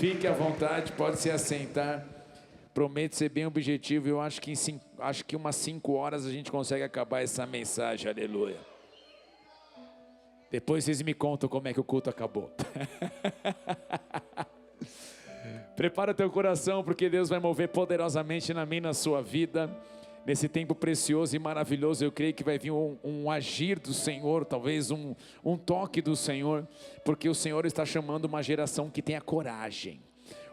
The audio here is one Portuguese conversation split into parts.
Fique à vontade, pode se assentar. Prometo ser bem objetivo. Eu acho que umas 5 horas a gente consegue acabar essa mensagem, aleluia. Depois vocês me contam como é que o culto acabou. Prepara teu coração, porque Deus vai mover poderosamente na minha e na sua vida. Nesse tempo precioso e maravilhoso, eu creio que vai vir um agir do Senhor, talvez um toque do Senhor, porque o Senhor está chamando uma geração que tenha coragem.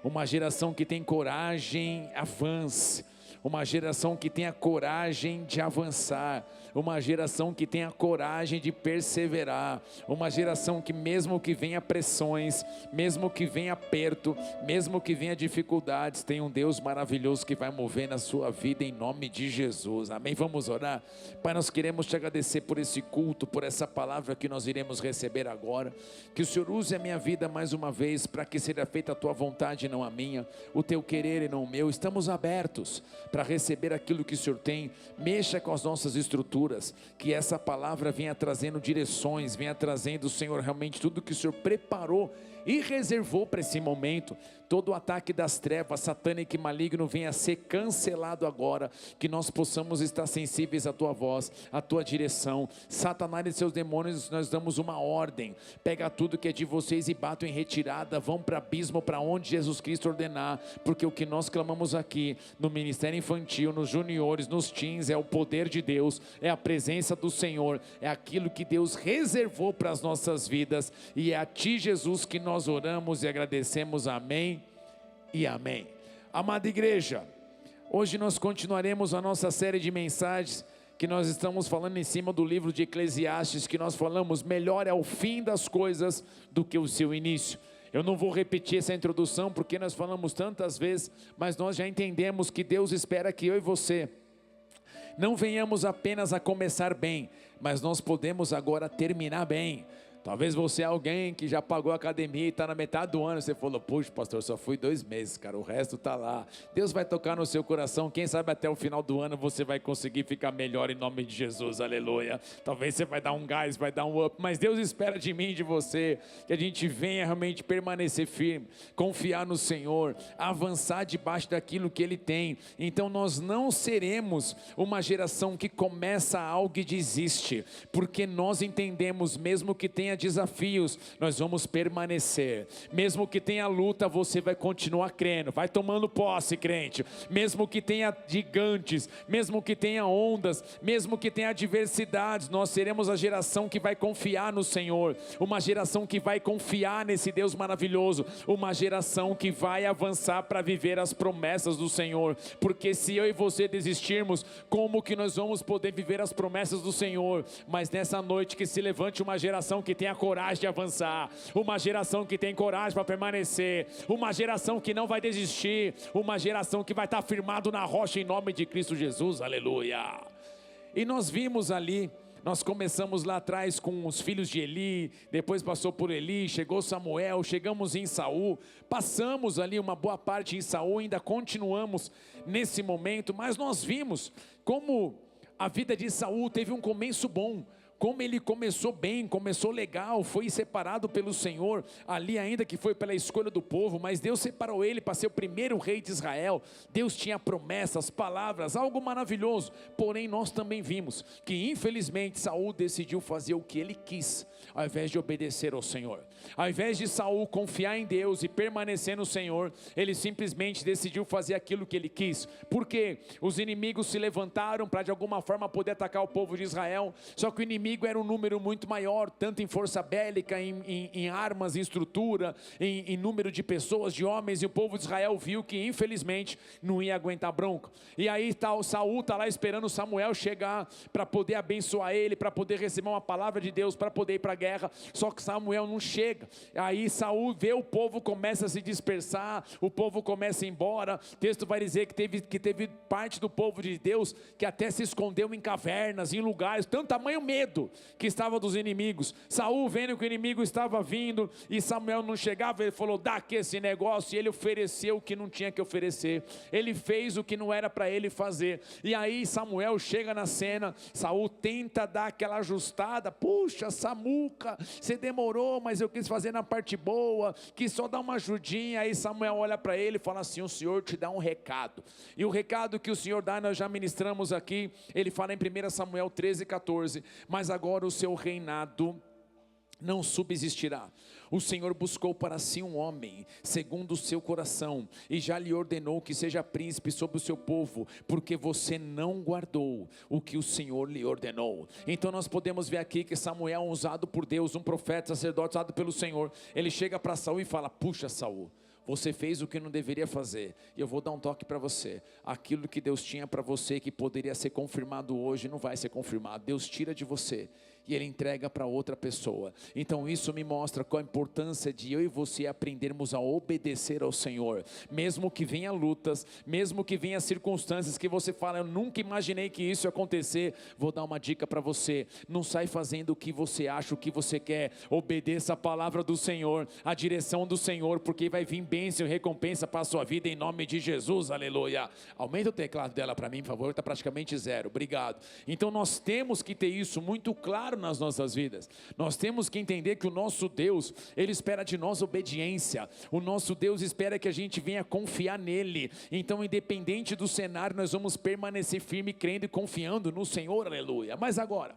Uma geração que tem coragem, avance. Uma geração que tenha coragem de avançar. Uma geração que tenha coragem de perseverar. Uma geração que mesmo que venha pressões, mesmo que venha aperto, mesmo que venha dificuldades, tem um Deus maravilhoso que vai mover na sua vida em nome de Jesus. Amém? Vamos orar? Pai, nós queremos te agradecer por esse culto, por essa palavra que nós iremos receber agora. Que o Senhor use a minha vida mais uma vez para que seja feita a tua vontade e não a minha, o teu querer e não o meu. Estamos abertos para receber aquilo que o Senhor tem. Mexa com as nossas estruturas, que essa palavra venha trazendo direções, venha trazendo, Senhor, realmente tudo que o Senhor preparou e reservou para esse momento. Todo o ataque das trevas, satânico e maligno, venha a ser cancelado agora. Que nós possamos estar sensíveis à tua voz, à tua direção. Satanás e seus demônios, nós damos uma ordem: pega tudo que é de vocês e batam em retirada, vão para o abismo, para onde Jesus Cristo ordenar, porque o que nós clamamos aqui no ministério infantil, nos juniores, nos teens, é o poder de Deus, é a presença do Senhor, é aquilo que Deus reservou para as nossas vidas, e é a ti, Jesus, que nós oramos e agradecemos. Amém e amém. Amada igreja, hoje nós continuaremos a nossa série de mensagens que nós estamos falando em cima do livro de Eclesiastes, que nós falamos: melhor é o fim das coisas do que o seu início. Eu não vou repetir essa introdução porque nós falamos tantas vezes, mas nós já entendemos que Deus espera que eu e você não venhamos apenas a começar bem, mas nós podemos agora terminar bem. Talvez você é alguém que já pagou a academia e está na metade do ano. Você falou: puxa, pastor, só fui 2 meses, cara, o resto está lá. Deus vai tocar no seu coração. Quem sabe até o final do ano você vai conseguir ficar melhor em nome de Jesus, aleluia. Talvez você vai dar um gás, vai dar um up, mas Deus espera de mim e de você que a gente venha realmente permanecer firme, confiar no Senhor, avançar debaixo daquilo que Ele tem. Então nós não seremos uma geração que começa algo e desiste, porque nós entendemos, mesmo que tenha desafios, nós vamos permanecer. Mesmo que tenha luta, você vai continuar crendo. Vai tomando posse, crente. Mesmo que tenha gigantes, mesmo que tenha ondas, mesmo que tenha adversidades, nós seremos a geração que vai confiar no Senhor. Uma geração que vai confiar nesse Deus maravilhoso. Uma geração que vai avançar para viver as promessas do Senhor. Porque se eu e você desistirmos, como que nós vamos poder viver as promessas do Senhor? Mas nessa noite que se levante uma geração que tenha coragem de avançar, uma geração que tem coragem para permanecer, uma geração que não vai desistir, uma geração que vai estar firmado na rocha em nome de Cristo Jesus, aleluia. E nós vimos ali, nós começamos lá atrás com os filhos de Eli, depois passou por Eli, chegou Samuel, chegamos em Saul, passamos ali uma boa parte em Saul, ainda continuamos nesse momento, mas nós vimos como a vida de Saul teve um começo bom, como ele começou bem, começou legal, foi separado pelo Senhor, ali ainda que foi pela escolha do povo, mas Deus separou ele para ser o primeiro rei de Israel. Deus tinha promessas, palavras, algo maravilhoso. Porém nós também vimos que infelizmente Saul decidiu fazer o que ele quis, ao invés de obedecer ao Senhor. Ao invés de Saul confiar em Deus e permanecer no Senhor, ele simplesmente decidiu fazer aquilo que ele quis. Porque os inimigos se levantaram para de alguma forma poder atacar o povo de Israel, só que o inimigo era um número muito maior, tanto em força bélica, em armas, em estrutura, em número de pessoas, de homens, e o povo de Israel viu que infelizmente não ia aguentar bronca. E aí Saul está lá esperando Samuel chegar para poder abençoar ele, para poder receber uma palavra de Deus, para poder ir para a guerra, só que Samuel não chega. Aí Saul vê o povo começa a se dispersar, o povo começa a ir embora. O texto vai dizer que teve parte do povo de Deus que até se escondeu em cavernas, em lugares, tanto tamanho medo medo que estava dos inimigos. Saul, vendo que o inimigo estava vindo e Samuel não chegava, ele falou: dá aqui esse negócio. E ele ofereceu o que não tinha que oferecer, ele fez o que não era para ele fazer. E aí Samuel chega na cena, Saul tenta dar aquela ajustada: puxa, Samuca, você demorou, mas eu quis fazer na parte boa, quis só dar uma ajudinha. Aí Samuel olha para ele e fala assim: o Senhor te dá um recado. E o recado que o Senhor dá, nós já ministramos aqui. Ele fala em 1 Samuel 13:14: mas agora o seu reinado não subsistirá. O Senhor buscou para si um homem segundo o seu coração, e já lhe ordenou que seja príncipe sobre o seu povo, porque você não guardou o que o Senhor lhe ordenou. Então nós podemos ver aqui que Samuel, usado por Deus, um profeta, sacerdote usado pelo Senhor, ele chega para Saul e fala: puxa, Saul, você fez o que não deveria fazer, e eu vou dar um toque para você. Aquilo que Deus tinha para você, que poderia ser confirmado hoje, não vai ser confirmado. Deus tira de você e Ele entrega para outra pessoa. Então isso me mostra qual a importância de eu e você aprendermos a obedecer ao Senhor, mesmo que venha lutas, mesmo que venha circunstâncias que você fala: eu nunca imaginei que isso ia acontecer. Vou dar uma dica para você: não sai fazendo o que você acha, o que você quer. Obedeça a palavra do Senhor, a direção do Senhor, porque vai vir bênção e recompensa para a sua vida, em nome de Jesus, aleluia. Aumenta o teclado dela para mim, por favor, está praticamente zero, obrigado. Então nós temos que ter isso muito claro nas nossas vidas. Nós temos que entender que o nosso Deus, Ele espera de nós obediência. O nosso Deus espera que a gente venha confiar nele. Então, independente do cenário, nós vamos permanecer firme, crendo e confiando no Senhor, aleluia. Mas agora,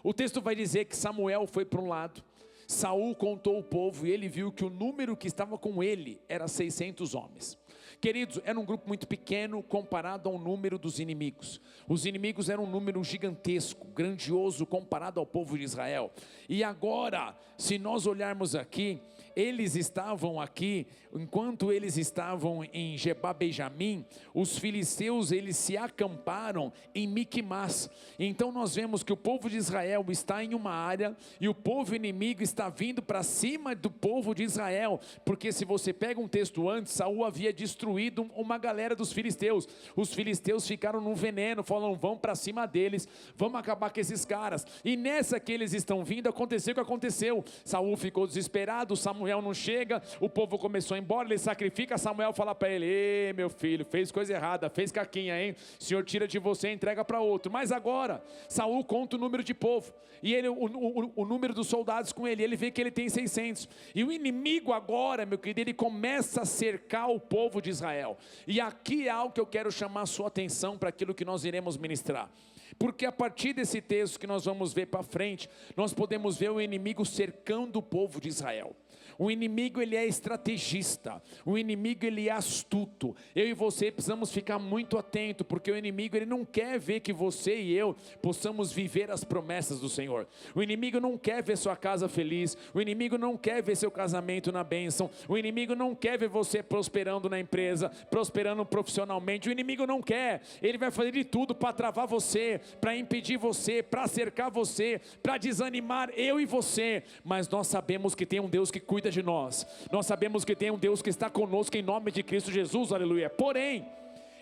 o texto vai dizer que Samuel foi para um lado, Saul contou o povo e ele viu que o número que estava com ele era 600 homens. Queridos, era um grupo muito pequeno comparado ao número dos inimigos. Os inimigos eram um número gigantesco, grandioso comparado ao povo de Israel. E agora, se nós olharmos aqui, eles estavam aqui, enquanto eles estavam em Geba Benjamim, os filisteus, eles se acamparam em Miquimás. Então nós vemos que o povo de Israel está em uma área, e o povo inimigo está vindo para cima do povo de Israel, porque se você pega um texto antes, Saul havia destruído uma galera dos filisteus. Os filisteus ficaram no veneno, falando: vamos para cima deles, vamos acabar com esses caras. E nessa que eles estão vindo, aconteceu o que aconteceu. Saul ficou desesperado, Samuel não chega, o povo começou a ir embora, ele sacrifica. Samuel fala para ele: ei, meu filho, fez coisa errada, fez caquinha, hein? O Senhor tira de você e entrega para outro. Mas agora, Saul conta o número de povo, e ele, o número dos soldados com ele vê que ele tem 600, e o inimigo agora, meu querido, ele começa a cercar o povo de Israel. E aqui é algo que eu quero chamar a sua atenção para aquilo que nós iremos ministrar, porque a partir desse texto que nós vamos ver para frente, nós podemos ver o inimigo cercando o povo de Israel. O inimigo, ele é estrategista, o inimigo, ele é astuto. Eu e você precisamos ficar muito atento, porque o inimigo, ele não quer ver que você e eu possamos viver as promessas do Senhor. O inimigo não quer ver sua casa feliz, o inimigo não quer ver seu casamento na bênção, o inimigo não quer ver você prosperando na empresa, prosperando profissionalmente. O inimigo não quer, ele vai fazer de tudo para travar você, para impedir você, para cercar você, para desanimar eu e você. Mas nós sabemos que tem um Deus que cuida de nós, nós sabemos que tem um Deus que está conosco em nome de Cristo Jesus, aleluia. Porém,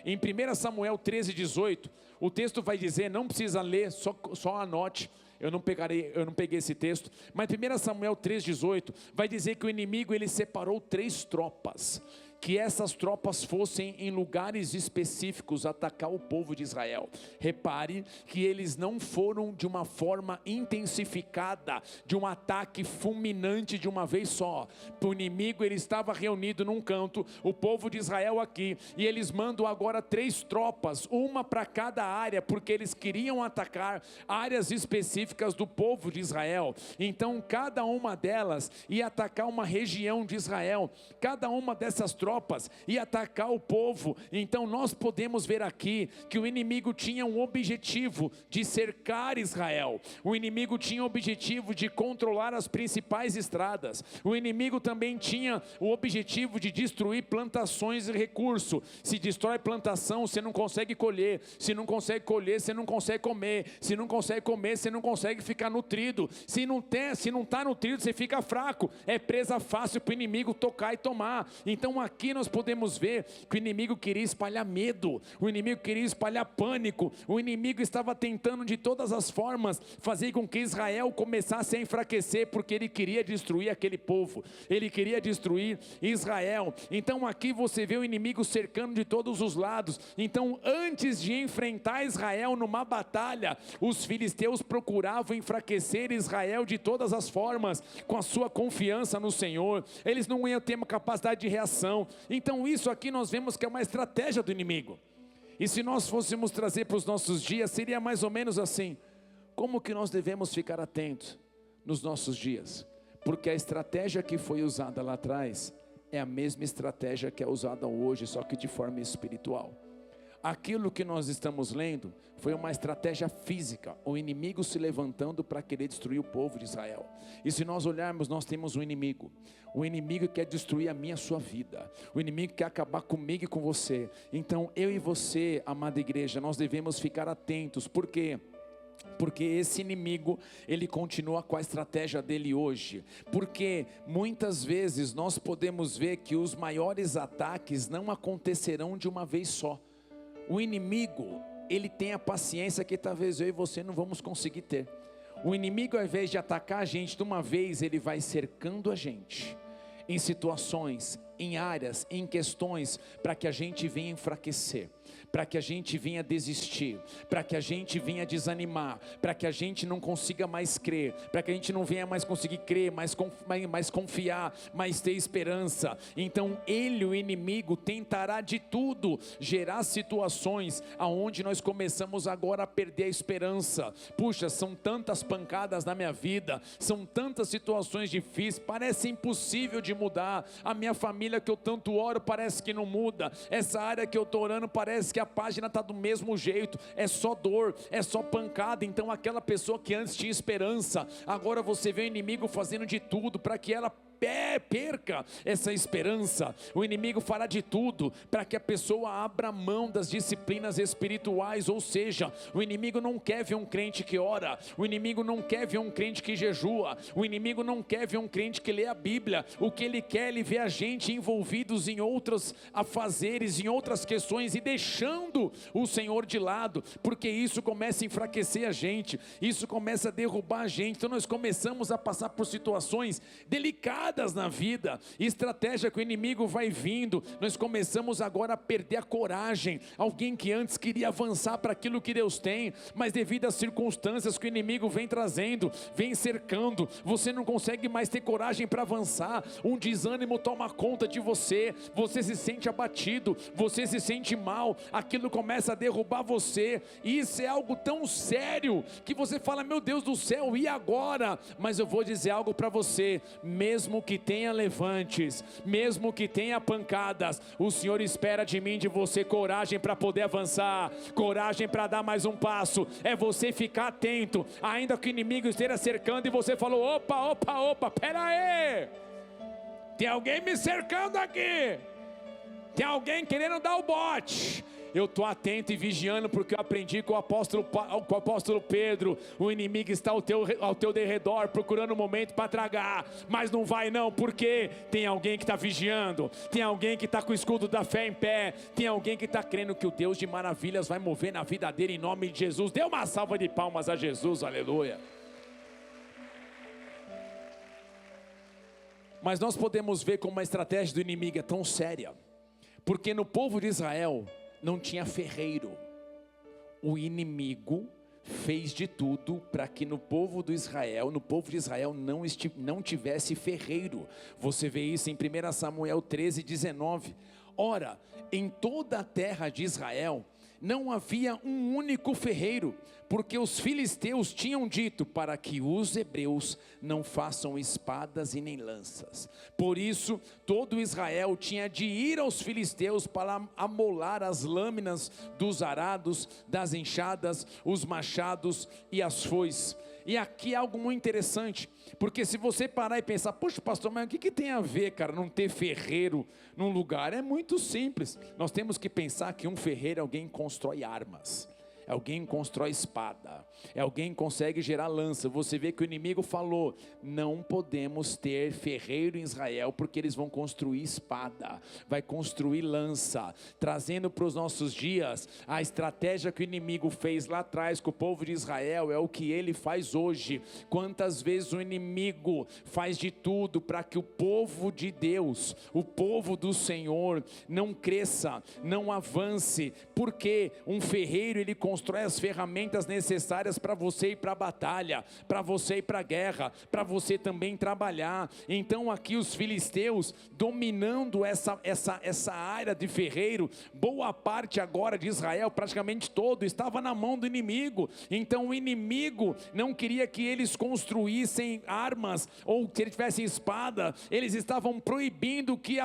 em 1 Samuel 13:18, o texto vai dizer, não precisa ler, só anote, eu não peguei esse texto, mas 1 Samuel 3:18 vai dizer que o inimigo, ele separou 3 tropas, que essas tropas fossem em lugares específicos atacar o povo de Israel. Repare que eles não foram de uma forma intensificada, de um ataque fulminante de uma vez só. O inimigo, ele estava reunido num canto, o povo de Israel aqui, e eles mandam agora 3 tropas, uma para cada área, porque eles queriam atacar áreas específicas do povo de Israel. Então cada uma delas ia atacar uma região de Israel, cada uma dessas tropas e atacar o povo. Então nós podemos ver aqui que o inimigo tinha um objetivo de cercar Israel, o inimigo tinha o objetivo de controlar as principais estradas, o inimigo também tinha o objetivo de destruir plantações e recurso. Se destrói plantação, você não consegue colher, se não consegue colher, você não consegue comer, se não consegue comer, você não consegue ficar nutrido, se não está nutrido, você fica fraco, é presa fácil para o inimigo tocar e tomar. Então aqui aqui nós podemos ver que o inimigo queria espalhar medo, o inimigo queria espalhar pânico, o inimigo estava tentando de todas as formas fazer com que Israel começasse a enfraquecer, porque ele queria destruir aquele povo, ele queria destruir Israel. Então aqui você vê o inimigo cercando de todos os lados. Então antes de enfrentar Israel numa batalha, os filisteus procuravam enfraquecer Israel de todas as formas, com a sua confiança no Senhor. Eles não iam ter uma capacidade de reação. Então isso aqui nós vemos que é uma estratégia do inimigo. E se nós fôssemos trazer para os nossos dias, seria mais ou menos assim: como que nós devemos ficar atentos nos nossos dias? Porque a estratégia que foi usada lá atrás é a mesma estratégia que é usada hoje, só que de forma espiritual. Aquilo que nós estamos lendo foi uma estratégia física, o inimigo se levantando para querer destruir o povo de Israel. E se nós olharmos, nós temos um inimigo. O inimigo quer destruir a minha e a sua vida. O inimigo quer acabar comigo e com você. Então eu e você, amada igreja, nós devemos ficar atentos. Por quê? Porque esse inimigo, ele continua com a estratégia dele hoje. Porque muitas vezes nós podemos ver que os maiores ataques não acontecerão de uma vez só. O inimigo, ele tem a paciência que talvez eu e você não vamos conseguir ter. O inimigo, ao invés de atacar a gente de uma vez, ele vai cercando a gente em situações, em áreas, em questões, para que a gente venha enfraquecer, para que a gente venha desistir, para que a gente venha desanimar, para que a gente não consiga mais crer, para que a gente não venha mais conseguir crer, mais confiar, mais ter esperança. Então ele, o inimigo, tentará de tudo gerar situações aonde nós começamos agora a perder a esperança. Puxa, são tantas pancadas na minha vida, são tantas situações difíceis, parece impossível de mudar. A minha família que eu tanto oro parece que não muda, essa área que eu estou orando parece que a página está do mesmo jeito, é só dor, é só pancada. Então aquela pessoa que antes tinha esperança, agora você vê o inimigo fazendo de tudo para que ela perca essa esperança. O inimigo fará de tudo para que a pessoa abra mão das disciplinas espirituais. Ou seja, o inimigo não quer ver um crente que ora, o inimigo não quer ver um crente que jejua, o inimigo não quer ver um crente que lê a Bíblia. O que ele quer, ele vê a gente envolvidos em outros afazeres, em outras questões, e deixando o Senhor de lado, porque isso começa a enfraquecer a gente, isso começa a derrubar a gente. Então nós começamos a passar por situações delicadas na vida, estratégia que o inimigo vai vindo, nós começamos agora a perder a coragem. Alguém que antes queria avançar para aquilo que Deus tem, mas devido às circunstâncias que o inimigo vem trazendo, vem cercando, você não consegue mais ter coragem para avançar, um desânimo toma conta de você, você se sente abatido, você se sente mal, aquilo começa a derrubar você. Isso é algo tão sério que você fala: meu Deus do céu, e agora? Mas eu vou dizer algo para você: mesmo que tenha levantes, mesmo que tenha pancadas, o Senhor espera de mim, de você, coragem para poder avançar, coragem para dar mais um passo. É você ficar atento, ainda que o inimigo esteja cercando e você falou: opa, pera aí, tem alguém me cercando aqui, tem alguém querendo dar o bote. Eu estou atento e vigiando, porque eu aprendi com o apóstolo Pedro: o inimigo está ao teu derredor, procurando um momento para tragar, mas não vai não, porque tem alguém que está vigiando, tem alguém que está com o escudo da fé em pé, tem alguém que está crendo que o Deus de maravilhas vai mover na vida dele, em nome de Jesus. Dê uma salva de palmas a Jesus, aleluia. Mas nós podemos ver como a estratégia do inimigo é tão séria, porque no povo de Israel não tinha ferreiro. O inimigo fez de tudo para que no povo de Israel não tivesse ferreiro. Você vê isso em 1 Samuel 13:19. Ora, em toda a terra de Israel não havia um único ferreiro, porque os filisteus tinham dito para que os hebreus não façam espadas e nem lanças. Por isso todo Israel tinha de ir aos filisteus para amolar as lâminas dos arados, das enxadas, os machados e as foices. E aqui é algo muito interessante, porque se você parar e pensar: poxa pastor, mas o que tem a ver, cara, não ter ferreiro num lugar? É muito simples. Nós temos que pensar que um ferreiro é alguém que constrói armas, alguém constrói espada, alguém consegue gerar lança. Você vê que o inimigo falou: não podemos ter ferreiro em Israel, porque eles vão construir espada, vai construir lança, trazendo para os nossos dias a estratégia que o inimigo fez lá atrás com o povo de Israel, é o que ele faz hoje. Quantas vezes o inimigo faz de tudo para que o povo de Deus, o povo do Senhor, não cresça, não avance, porque um ferreiro, ele constrói as ferramentas necessárias para você ir para a batalha, para você ir para a guerra, para você também trabalhar. Então aqui os filisteus dominando essa área de ferreiro, boa parte agora de Israel, praticamente todo, estava na mão do inimigo. Então o inimigo não queria que eles construíssem armas, ou que eles tivessem espada. Eles estavam proibindo que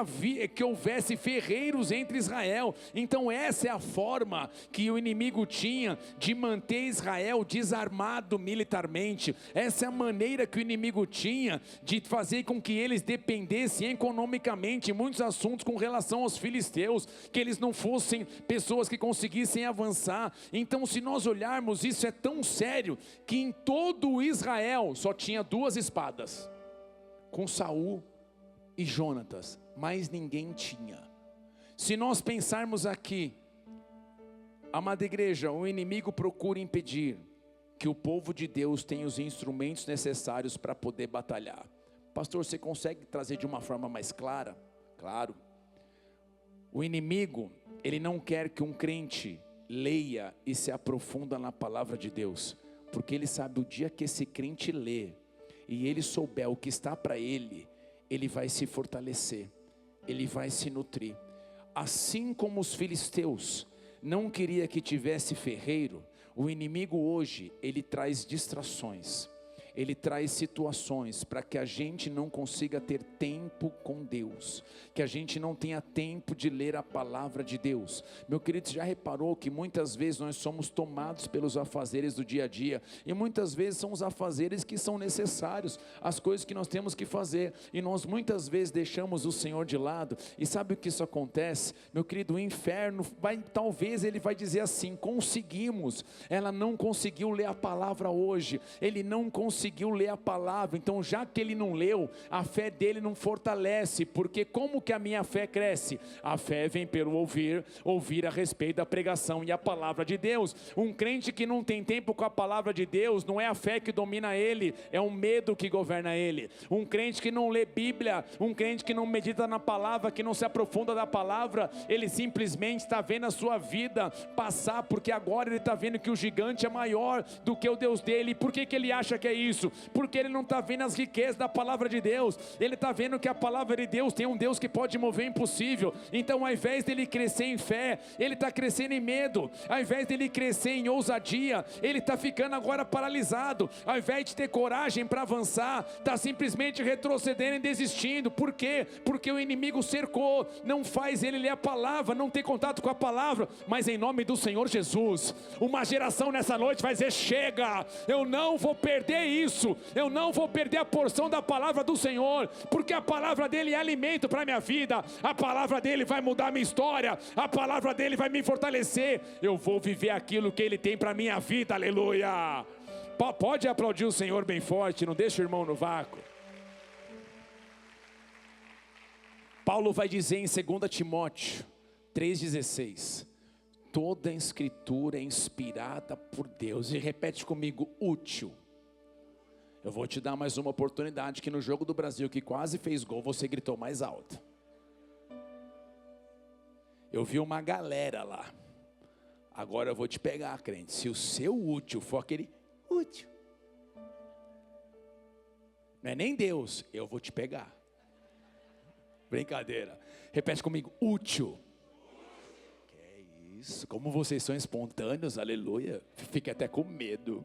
houvesse ferreiros entre Israel. Então essa é a forma que o inimigo tinha de manter Israel desarmado militarmente. Essa é a maneira que o inimigo tinha de fazer com que eles dependessem economicamente em muitos assuntos com relação aos filisteus, que eles não fossem pessoas que conseguissem avançar. Então, se nós olharmos, isso é tão sério que em todo Israel só tinha 2 espadas, com Saul e Jonatas, mas ninguém tinha. Se nós pensarmos aqui, amada igreja, o inimigo procura impedir que o povo de Deus tenha os instrumentos necessários para poder batalhar. Pastor, você consegue trazer de uma forma mais clara? Claro. O inimigo, ele não quer que um crente leia e se aprofunda na palavra de Deus, porque ele sabe o dia que esse crente lê e ele souber o que está para ele, ele vai se fortalecer, ele vai se nutrir. Assim como os filisteus não queria que tivesse ferreiro, o inimigo hoje, ele traz distrações, ele traz situações para que a gente não consiga ter tempo com Deus, que a gente não tenha tempo de ler a palavra de Deus. Meu querido, você já reparou que muitas vezes nós somos tomados pelos afazeres do dia a dia, e muitas vezes são os afazeres que são necessários, as coisas que nós temos que fazer, e nós muitas vezes deixamos o Senhor de lado. E sabe o que isso acontece? Meu querido, o inferno talvez ele vai dizer assim: conseguimos, ela não conseguiu ler a palavra hoje, ele não conseguiu ler a palavra, então já que ele não leu, a fé dele não fortalece, porque como que a minha fé cresce? A fé vem pelo ouvir a respeito da pregação e a palavra de Deus. Um crente que não tem tempo com a palavra de Deus, não é a fé que domina ele, é o medo que governa ele. Um crente que não lê Bíblia, um crente que não medita na palavra, que não se aprofunda da palavra, ele simplesmente está vendo a sua vida passar, porque agora ele está vendo que o gigante é maior do que o Deus dele. Por que ele acha que é isso? Porque ele não está vendo as riquezas da palavra de Deus, ele está vendo que a palavra de Deus tem um Deus que pode mover o impossível. Então ao invés dele crescer em fé, ele está crescendo em medo. Ao invés dele crescer em ousadia, ele está ficando agora paralisado. Ao invés de ter coragem para avançar, está simplesmente retrocedendo e desistindo. Por quê? Porque o inimigo cercou, não faz ele ler a palavra, não ter contato com a palavra. Mas em nome do Senhor Jesus, uma geração nessa noite vai dizer: chega, eu não vou perder isso, eu não vou perder a porção da palavra do Senhor, porque a palavra dele é alimento para a minha vida, a palavra dele vai mudar a minha história, a palavra dele vai me fortalecer, eu vou viver aquilo que ele tem para a minha vida, aleluia. Pode aplaudir o Senhor bem forte, não deixa o irmão no vácuo. Paulo vai dizer em 2 Timóteo 3,16, toda a escritura é inspirada por Deus, e repete comigo: útil. Eu vou te dar mais uma oportunidade, que no jogo do Brasil, que quase fez gol, você gritou mais alto. Eu vi uma galera lá. Agora eu vou te pegar, crente. Se o seu útil for aquele útil, não é nem Deus, eu vou te pegar. Brincadeira. Repete comigo: útil. Que é isso? Como vocês são espontâneos, aleluia. Fiquei até com medo.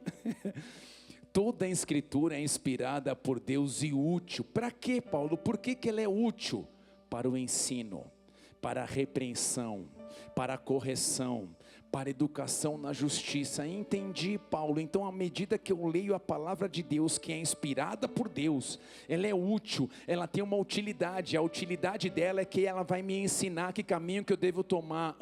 Toda a escritura é inspirada por Deus e útil. Para quê, Paulo? Por que ela é útil? Para o ensino, para a repreensão, para a correção, para educação na justiça. Entendi, Paulo. Então, à medida que eu leio a palavra de Deus, que é inspirada por Deus, ela é útil, ela tem uma utilidade. A utilidade dela é que ela vai me ensinar que caminho que eu devo tomar.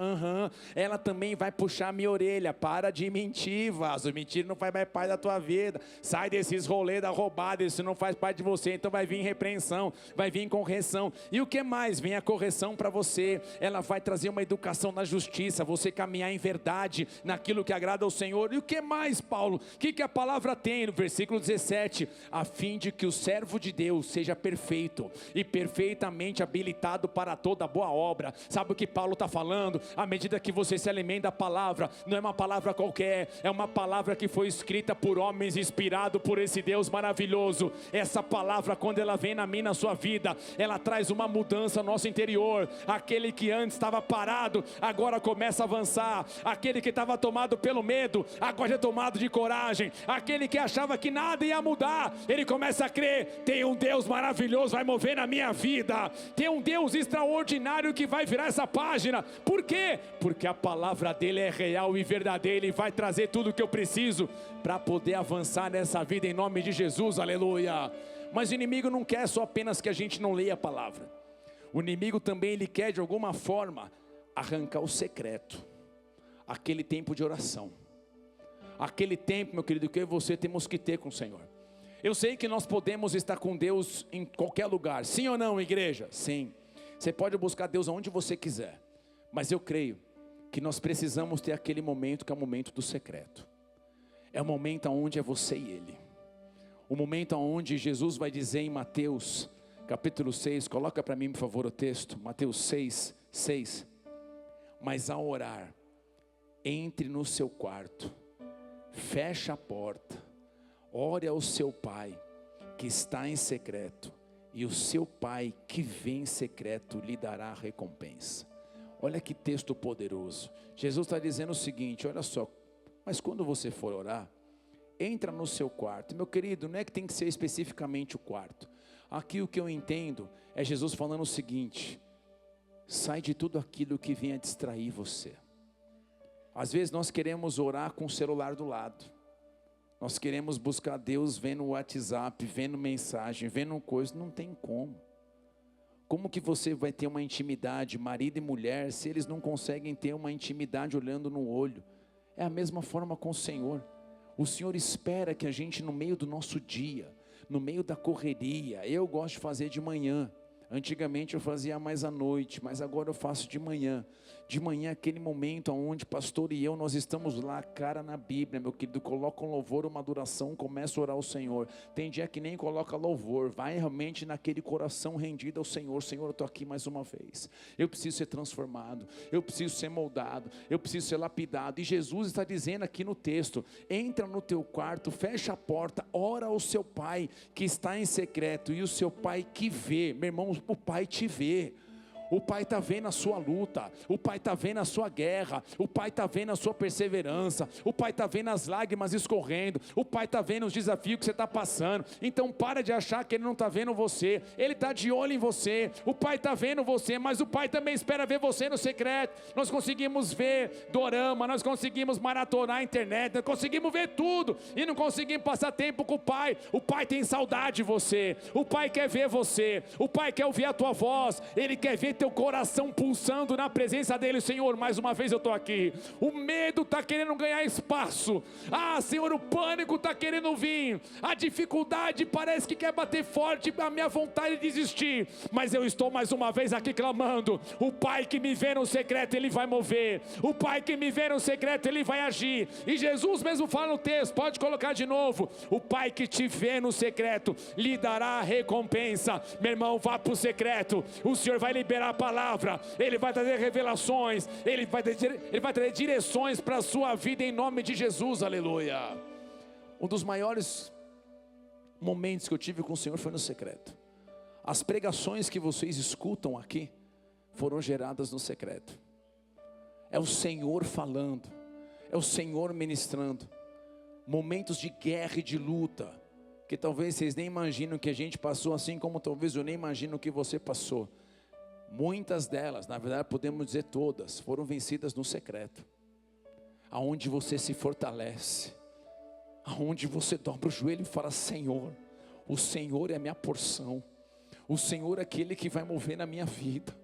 Ela também vai puxar minha orelha. Para de mentir, vaso. Mentir não faz mais parte da tua vida. Sai desses rolês da roubada, isso não faz parte de você. Então vai vir repreensão, vai vir correção. E o que mais? Vem a correção para você. Ela vai trazer uma educação na justiça, você caminhar em verdade, naquilo que agrada ao Senhor. E o que mais, Paulo? O que a palavra tem no versículo 17? A fim de que o servo de Deus seja perfeito e perfeitamente habilitado para toda boa obra. Sabe o que Paulo está falando? À medida que você se alimenta da palavra, não é uma palavra qualquer, é uma palavra que foi escrita por homens, inspirado por esse Deus maravilhoso. Essa palavra, quando ela vem na minha, na sua vida, ela traz uma mudança no nosso interior. Aquele que antes estava parado, agora começa a avançar. Aquele que estava tomado pelo medo, agora é tomado de coragem. Aquele que achava que nada ia mudar, ele começa a crer, tem um Deus maravilhoso, vai mover na minha vida. Tem um Deus extraordinário que vai virar essa página. Por quê? Porque a palavra dele é real e verdadeira e vai trazer tudo o que eu preciso para poder avançar nessa vida em nome de Jesus, aleluia. Mas o inimigo não quer só apenas que a gente não leia a palavra. O inimigo também, ele quer de alguma forma arrancar o secreto, aquele tempo de oração, aquele tempo, meu querido, que eu e você temos que ter com o Senhor. Eu sei que nós podemos estar com Deus em qualquer lugar, sim ou não, igreja? Sim, você pode buscar Deus aonde você quiser, mas eu creio que nós precisamos ter aquele momento que é o momento do secreto. É o momento onde é você e Ele, o momento onde Jesus vai dizer em Mateus capítulo 6, coloca para mim por favor o texto, Mateus 6, mas ao orar, entre no seu quarto, feche a porta, ore ao seu pai que está em secreto, e o seu pai que vem em secreto lhe dará a recompensa. Olha que texto poderoso. Jesus está dizendo o seguinte, olha só, mas quando você for orar, entra no seu quarto. Meu querido, não é que tem que ser especificamente o quarto. Aqui o que eu entendo é Jesus falando o seguinte: sai de tudo aquilo que venha distrair você. Às vezes nós queremos orar com o celular do lado. Nós queremos buscar Deus vendo o WhatsApp, vendo mensagem, vendo coisa. Não tem como. Como que você vai ter uma intimidade, marido e mulher, se eles não conseguem ter uma intimidade olhando no olho? É a mesma forma com o Senhor. O Senhor espera que a gente, no meio do nosso dia, no meio da correria, eu gosto de fazer de manhã. Antigamente eu fazia mais à noite, mas agora eu faço de manhã. De manhã é aquele momento onde pastor e eu, nós estamos lá, cara na Bíblia, meu querido, coloca um louvor, uma adoração, começa a orar ao Senhor. Tem dia que nem coloca louvor, vai realmente naquele coração rendido ao Senhor. Senhor, eu estou aqui mais uma vez, eu preciso ser transformado, eu preciso ser moldado, eu preciso ser lapidado. E Jesus está dizendo aqui no texto: entra no teu quarto, fecha a porta, ora ao seu pai que está em secreto, e o seu pai que vê, meu irmão, o pai te vê. O pai está vendo a sua luta, o pai está vendo a sua guerra, o pai está vendo a sua perseverança, o pai está vendo as lágrimas escorrendo, o pai está vendo os desafios que você está passando. Então para de achar que ele não está vendo você, ele está de olho em você. O pai está vendo você, mas o pai também espera ver você no secreto. Nós conseguimos ver dorama, nós conseguimos maratonar a internet, nós conseguimos ver tudo e não conseguimos passar tempo com o pai. O pai tem saudade de você, o pai quer ver você, o pai quer ouvir a tua voz, ele quer ver teu coração pulsando na presença dele. Senhor, mais uma vez eu estou aqui, o medo está querendo ganhar espaço, Senhor, o pânico está querendo vir, a dificuldade parece que quer bater forte, a minha vontade de desistir, mas eu estou mais uma vez aqui clamando. O pai que me vê no secreto, ele vai mover, o pai que me vê no secreto, ele vai agir. E Jesus mesmo fala no texto, pode colocar de novo: o pai que te vê no secreto lhe dará a recompensa. Meu irmão, vá para o secreto, o Senhor vai liberar a palavra, ele vai trazer revelações, ele vai trazer direções para a sua vida em nome de Jesus, aleluia. Um dos maiores momentos que eu tive com o Senhor foi no secreto. As pregações que vocês escutam aqui foram geradas no secreto. É o Senhor falando, é o Senhor ministrando. Momentos de guerra e de luta, que talvez vocês nem imaginam que a gente passou, assim como talvez eu nem imagino o que você passou. Muitas delas, na verdade podemos dizer todas, foram vencidas no secreto. aonde você se fortalece, aonde você dobra o joelho e fala: Senhor, o Senhor é a minha porção, o Senhor é aquele que vai mover na minha vida.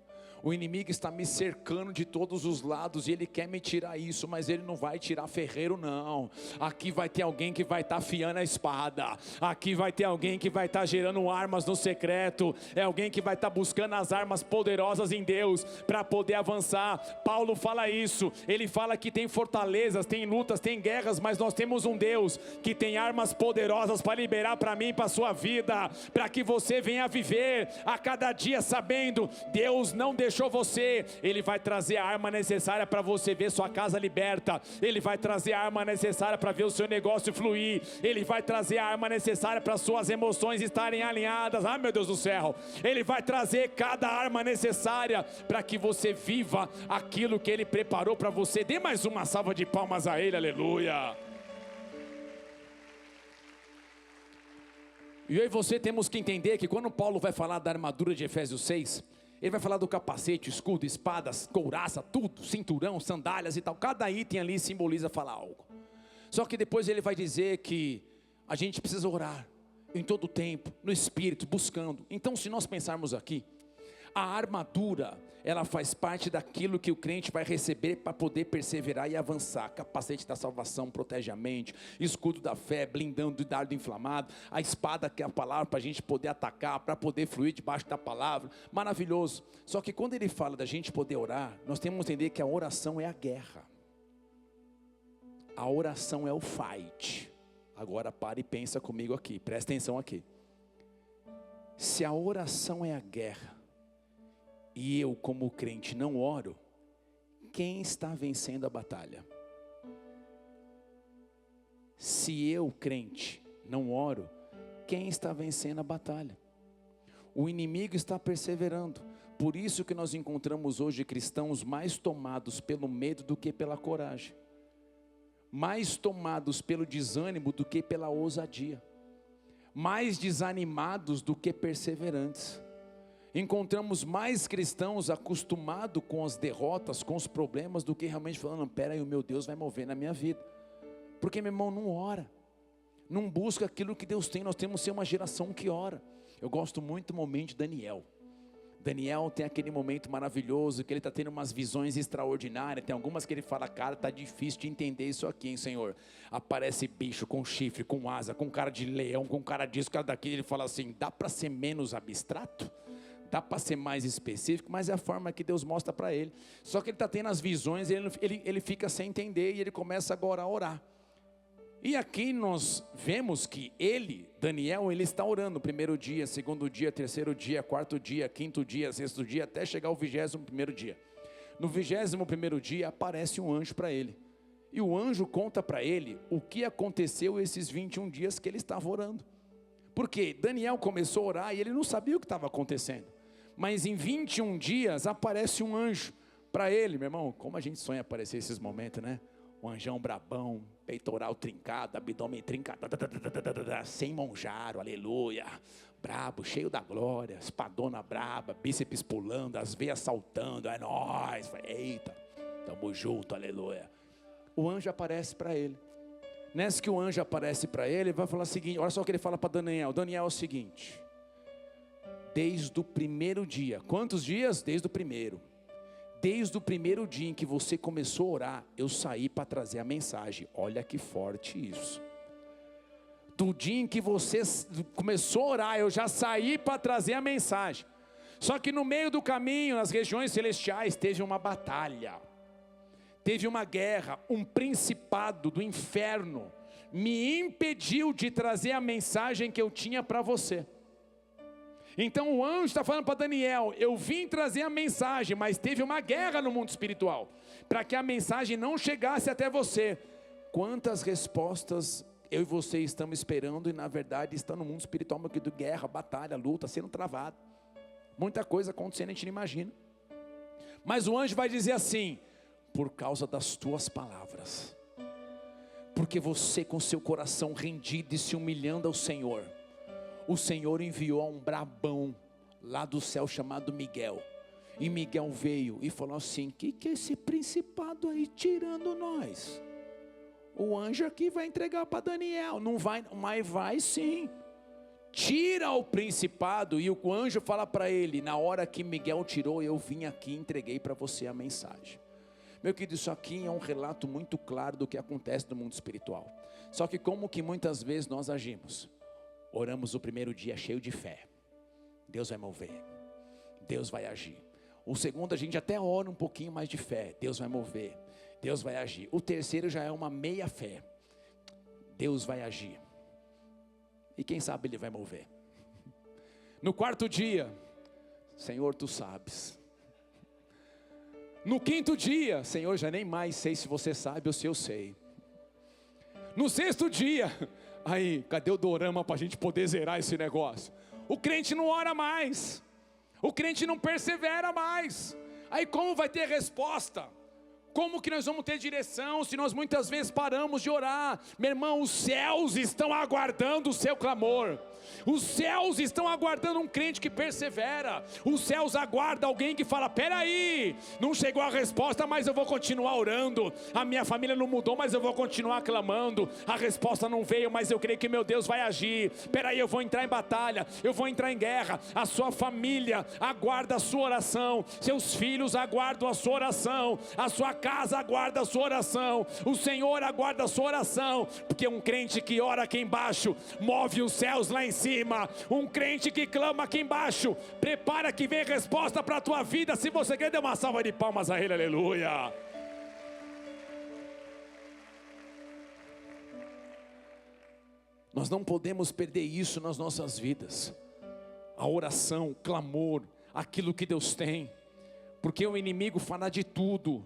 O inimigo está me cercando de todos os lados e ele quer me tirar isso, mas ele não vai tirar ferreiro não. Aqui vai ter alguém que vai estar afiando a espada, aqui vai ter alguém que vai estar gerando armas no secreto, é alguém que vai estar buscando as armas poderosas em Deus, para poder avançar. Paulo fala isso, ele fala que tem fortalezas, tem lutas, tem guerras, mas nós temos um Deus que tem armas poderosas para liberar para mim, para a sua vida, para que você venha viver a cada dia sabendo, Deus não deixou você, Ele vai trazer a arma necessária para você ver sua casa liberta, Ele vai trazer a arma necessária para ver o seu negócio fluir, Ele vai trazer a arma necessária para suas emoções estarem alinhadas, meu Deus do céu, Ele vai trazer cada arma necessária para que você viva aquilo que Ele preparou para você. Dê mais uma salva de palmas a Ele, aleluia. E eu e você temos que entender que quando Paulo vai falar da armadura de Efésios 6, ele vai falar do capacete, escudo, espadas, couraça, tudo, cinturão, sandálias e tal. Cada item ali simboliza falar algo. Só que depois ele vai dizer que a gente precisa orar em todo o tempo, no Espírito, buscando. Então, se nós pensarmos aqui, a armadura, ela faz parte daquilo que o crente vai receber para poder perseverar e avançar. Capacete da salvação protege a mente, escudo da fé, blindando do dardo inflamado, a espada que é a palavra para a gente poder atacar, para poder fluir debaixo da palavra, maravilhoso. Só que quando ele fala da gente poder orar, nós temos que entender que a oração é a guerra, a oração é o fight. Agora para e pensa comigo aqui, presta atenção aqui. Se a oração é a guerra, e eu como crente não oro, quem está vencendo a batalha? Se eu crente não oro, quem está vencendo a batalha? O inimigo está perseverando. Por isso que nós encontramos hoje cristãos mais tomados pelo medo do que pela coragem, mais tomados pelo desânimo do que pela ousadia, mais desanimados do que perseverantes. Encontramos mais cristãos acostumados com as derrotas, com os problemas, do que realmente falando: pera aí, o meu Deus vai mover na minha vida. Porque, meu irmão, não ora, não busca aquilo que Deus tem. Nós temos que ser uma geração que ora. Eu gosto muito do momento de Daniel. Daniel tem aquele momento maravilhoso, que ele está tendo umas visões extraordinárias. Tem algumas que ele fala: cara, está difícil de entender isso aqui, hein, Senhor. Aparece bicho com chifre, com asa, com cara de leão, com cara disso, cara daquilo. Ele fala assim: dá para ser menos abstrato? Dá para ser mais específico? Mas é a forma que Deus mostra para ele. Só que ele está tendo as visões, ele fica sem entender, e ele começa agora a orar. E aqui nós vemos que Daniel, ele está orando: primeiro dia, segundo dia, terceiro dia, quarto dia, quinto dia, sexto dia, até chegar ao 21º dia. No 21º dia aparece um anjo para ele, e o anjo conta para ele o que aconteceu esses 21 dias que ele estava orando. Porque Daniel começou a orar e ele não sabia o que estava acontecendo. Mas em 21 dias aparece um anjo para ele. Meu irmão, como a gente sonha aparecer esses momentos, né? Um anjão brabão, peitoral trincado, abdômen trincado, sem monjaro, aleluia, brabo, cheio da glória, espadona braba, bíceps pulando, as veias saltando, é nóis, eita, tamo junto, aleluia. O anjo aparece para ele. Nessa que o anjo aparece para ele, ele vai falar o seguinte, olha só o que ele fala para Daniel. Daniel, é o seguinte: desde o primeiro dia, quantos dias? Desde o primeiro. Desde o primeiro dia em que você começou a orar, eu saí para trazer a mensagem. Olha que forte isso. Do dia em que você começou a orar, eu já saí para trazer a mensagem. Só que no meio do caminho, nas regiões celestiais, teve uma batalha. Teve uma guerra, um principado do inferno me impediu de trazer a mensagem que eu tinha para você. Então o anjo está falando para Daniel: eu vim trazer a mensagem, mas teve uma guerra no mundo espiritual, para que a mensagem não chegasse até você. Quantas respostas eu e você estamos esperando, e na verdade está no mundo espiritual, meu querido, guerra, batalha, luta, sendo travado. Muita coisa acontecendo, a gente não imagina. Mas o anjo vai dizer assim: por causa das tuas palavras, porque você com seu coração rendido e se humilhando ao Senhor, o Senhor enviou a um brabão lá do céu chamado Miguel. E Miguel veio e falou assim: que é esse principado aí tirando nós? O anjo aqui vai entregar para Daniel. Não vai, mas vai sim. Tira o principado. E o anjo fala para ele: na hora que Miguel tirou, eu vim aqui e entreguei para você a mensagem. Meu querido, isso aqui é um relato muito claro do que acontece no mundo espiritual. Só que como que muitas vezes nós agimos? Oramos o primeiro dia cheio de fé. Deus vai mover. Deus vai agir. O segundo a gente até ora um pouquinho mais de fé. Deus vai mover. Deus vai agir. O terceiro já é uma meia fé. Deus vai agir. E quem sabe Ele vai mover. No quarto dia, Senhor, Tu sabes. No quinto dia, Senhor, já nem mais sei se Você sabe ou se eu sei. No sexto dia, aí, cadê o dorama para a gente poder zerar esse negócio? O crente não ora mais. O crente não persevera mais. Aí como vai ter resposta? Como que nós vamos ter direção se nós muitas vezes paramos de orar? Meu irmão, os céus estão aguardando o seu clamor. Os céus estão aguardando um crente que persevera. Os céus aguardam alguém que fala: peraí, não chegou a resposta, mas eu vou continuar orando. A minha família não mudou, mas eu vou continuar clamando. A resposta não veio, mas eu creio que meu Deus vai agir. Peraí, eu vou entrar em batalha, eu vou entrar em guerra. A sua família aguarda a sua oração. Seus filhos aguardam a sua oração. A sua casa aguarda a sua oração. O Senhor aguarda a sua oração. Porque um crente que ora aqui embaixo move os céus lá em cima. Um crente que clama aqui embaixo, prepara que vem resposta para a tua vida. Se você quer, dê uma salva de palmas a Ele, aleluia. Nós não podemos perder isso nas nossas vidas. A oração, o clamor, aquilo que Deus tem. Porque o inimigo fala de tudo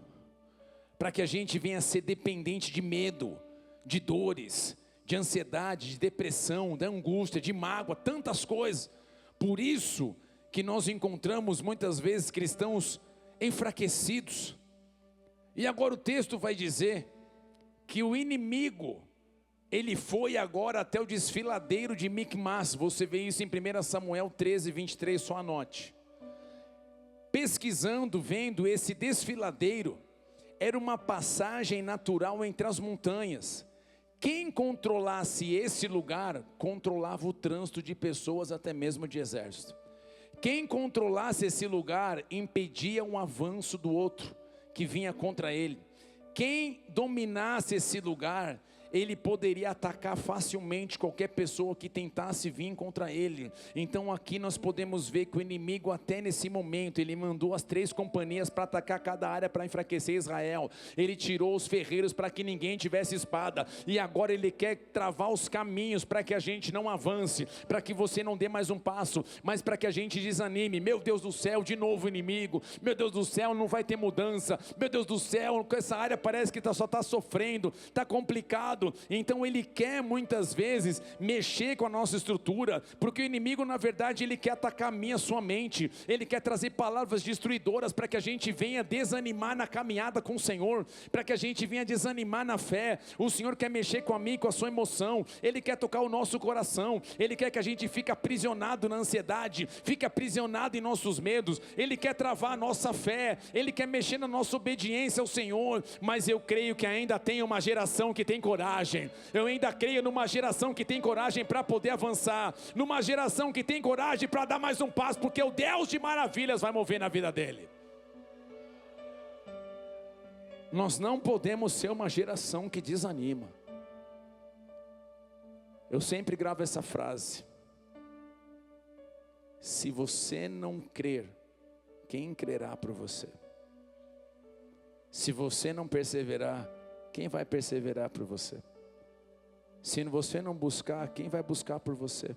para que a gente venha a ser dependente de medo, de dores, de ansiedade, de depressão, de angústia, de mágoa, tantas coisas. Por isso que nós encontramos muitas vezes cristãos enfraquecidos. E agora o texto vai dizer que o inimigo, ele foi agora até o desfiladeiro de Micmas. Você vê isso em 1 Samuel 13, 23, só anote. Pesquisando, vendo esse desfiladeiro, era uma passagem natural entre as montanhas. Quem controlasse esse lugar, controlava o trânsito de pessoas, até mesmo de exército. Quem controlasse esse lugar, impedia um avanço do outro, que vinha contra ele. Quem dominasse esse lugar, ele poderia atacar facilmente qualquer pessoa que tentasse vir contra ele. Então aqui nós podemos ver que o inimigo, até nesse momento, ele mandou as 3 companhias para atacar cada área para enfraquecer Israel. Ele tirou os ferreiros para que ninguém tivesse espada, e agora ele quer travar os caminhos para que a gente não avance, para que você não dê mais um passo, mas para que a gente desanime. Meu Deus do céu, de novo inimigo. Meu Deus do céu, não vai ter mudança. Meu Deus do céu, essa área parece que só está sofrendo, está complicado. Então ele quer muitas vezes mexer com a nossa estrutura, porque o inimigo, na verdade, ele quer atacar a minha, a sua mente. Ele quer trazer palavras destruidoras para que a gente venha desanimar na caminhada com o Senhor, para que a gente venha desanimar na fé. O Senhor quer mexer com a minha e com a sua emoção. Ele quer tocar o nosso coração. Ele quer que a gente fique aprisionado na ansiedade, fique aprisionado em nossos medos. Ele quer travar a nossa fé. Ele quer mexer na nossa obediência ao Senhor. Mas eu creio que ainda tem uma geração que tem coragem. Eu ainda creio numa geração que tem coragem para poder avançar, numa geração que tem coragem para dar mais um passo, porque o Deus de maravilhas vai mover na vida dele. Nós não podemos ser uma geração que desanima. Eu sempre gravo essa frase: se você não crer, quem crerá por você? Se você não perseverar, quem vai perseverar por você? Se você não buscar, quem vai buscar por você?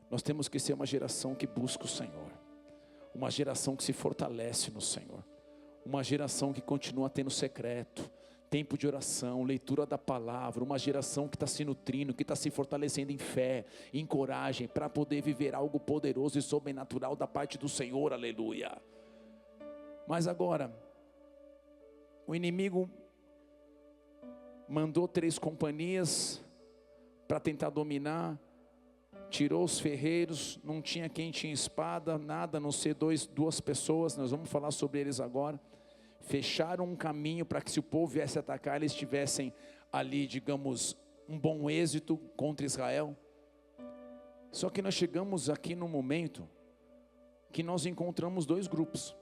Nós temos que ser uma geração que busca o Senhor, uma geração que se fortalece no Senhor, uma geração que continua tendo secreto, tempo de oração, leitura da palavra, uma geração que está se nutrindo, que está se fortalecendo em fé, em coragem, para poder viver algo poderoso e sobrenatural da parte do Senhor, aleluia. Mas agora, o inimigo mandou 3 companhias para tentar dominar, tirou os ferreiros, não tinha quem tinha espada, nada, a não ser 2 pessoas, nós vamos falar sobre eles agora. fecharam um caminho para que, se o povo viesse atacar, eles tivessem ali, digamos, um bom êxito contra Israel. Só que nós chegamos aqui num momento que nós encontramos dois grupos,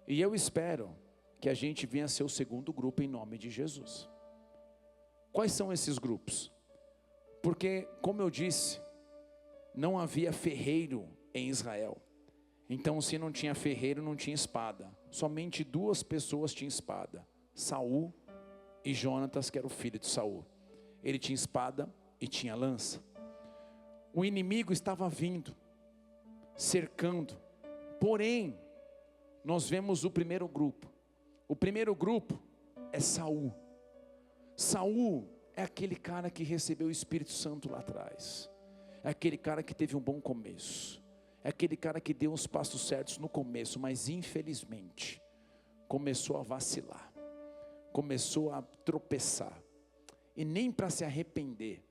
e eu espero que a gente venha a ser o segundo grupo em nome de Jesus. Quais são esses grupos? Porque, como eu disse, não havia ferreiro em Israel. Então, se não tinha ferreiro, não tinha espada. Somente duas pessoas tinham espada: Saul e Jonatas, que era o filho de Saul. Ele tinha espada e tinha lança. O inimigo estava vindo, cercando. Porém, nós vemos o primeiro grupo. O primeiro grupo é Saul. Saul é aquele cara que recebeu o Espírito Santo lá atrás. É aquele cara que teve um bom começo. É aquele cara que deu os passos certos no começo, mas infelizmente começou a vacilar, começou a tropeçar. E nem para se arrepender,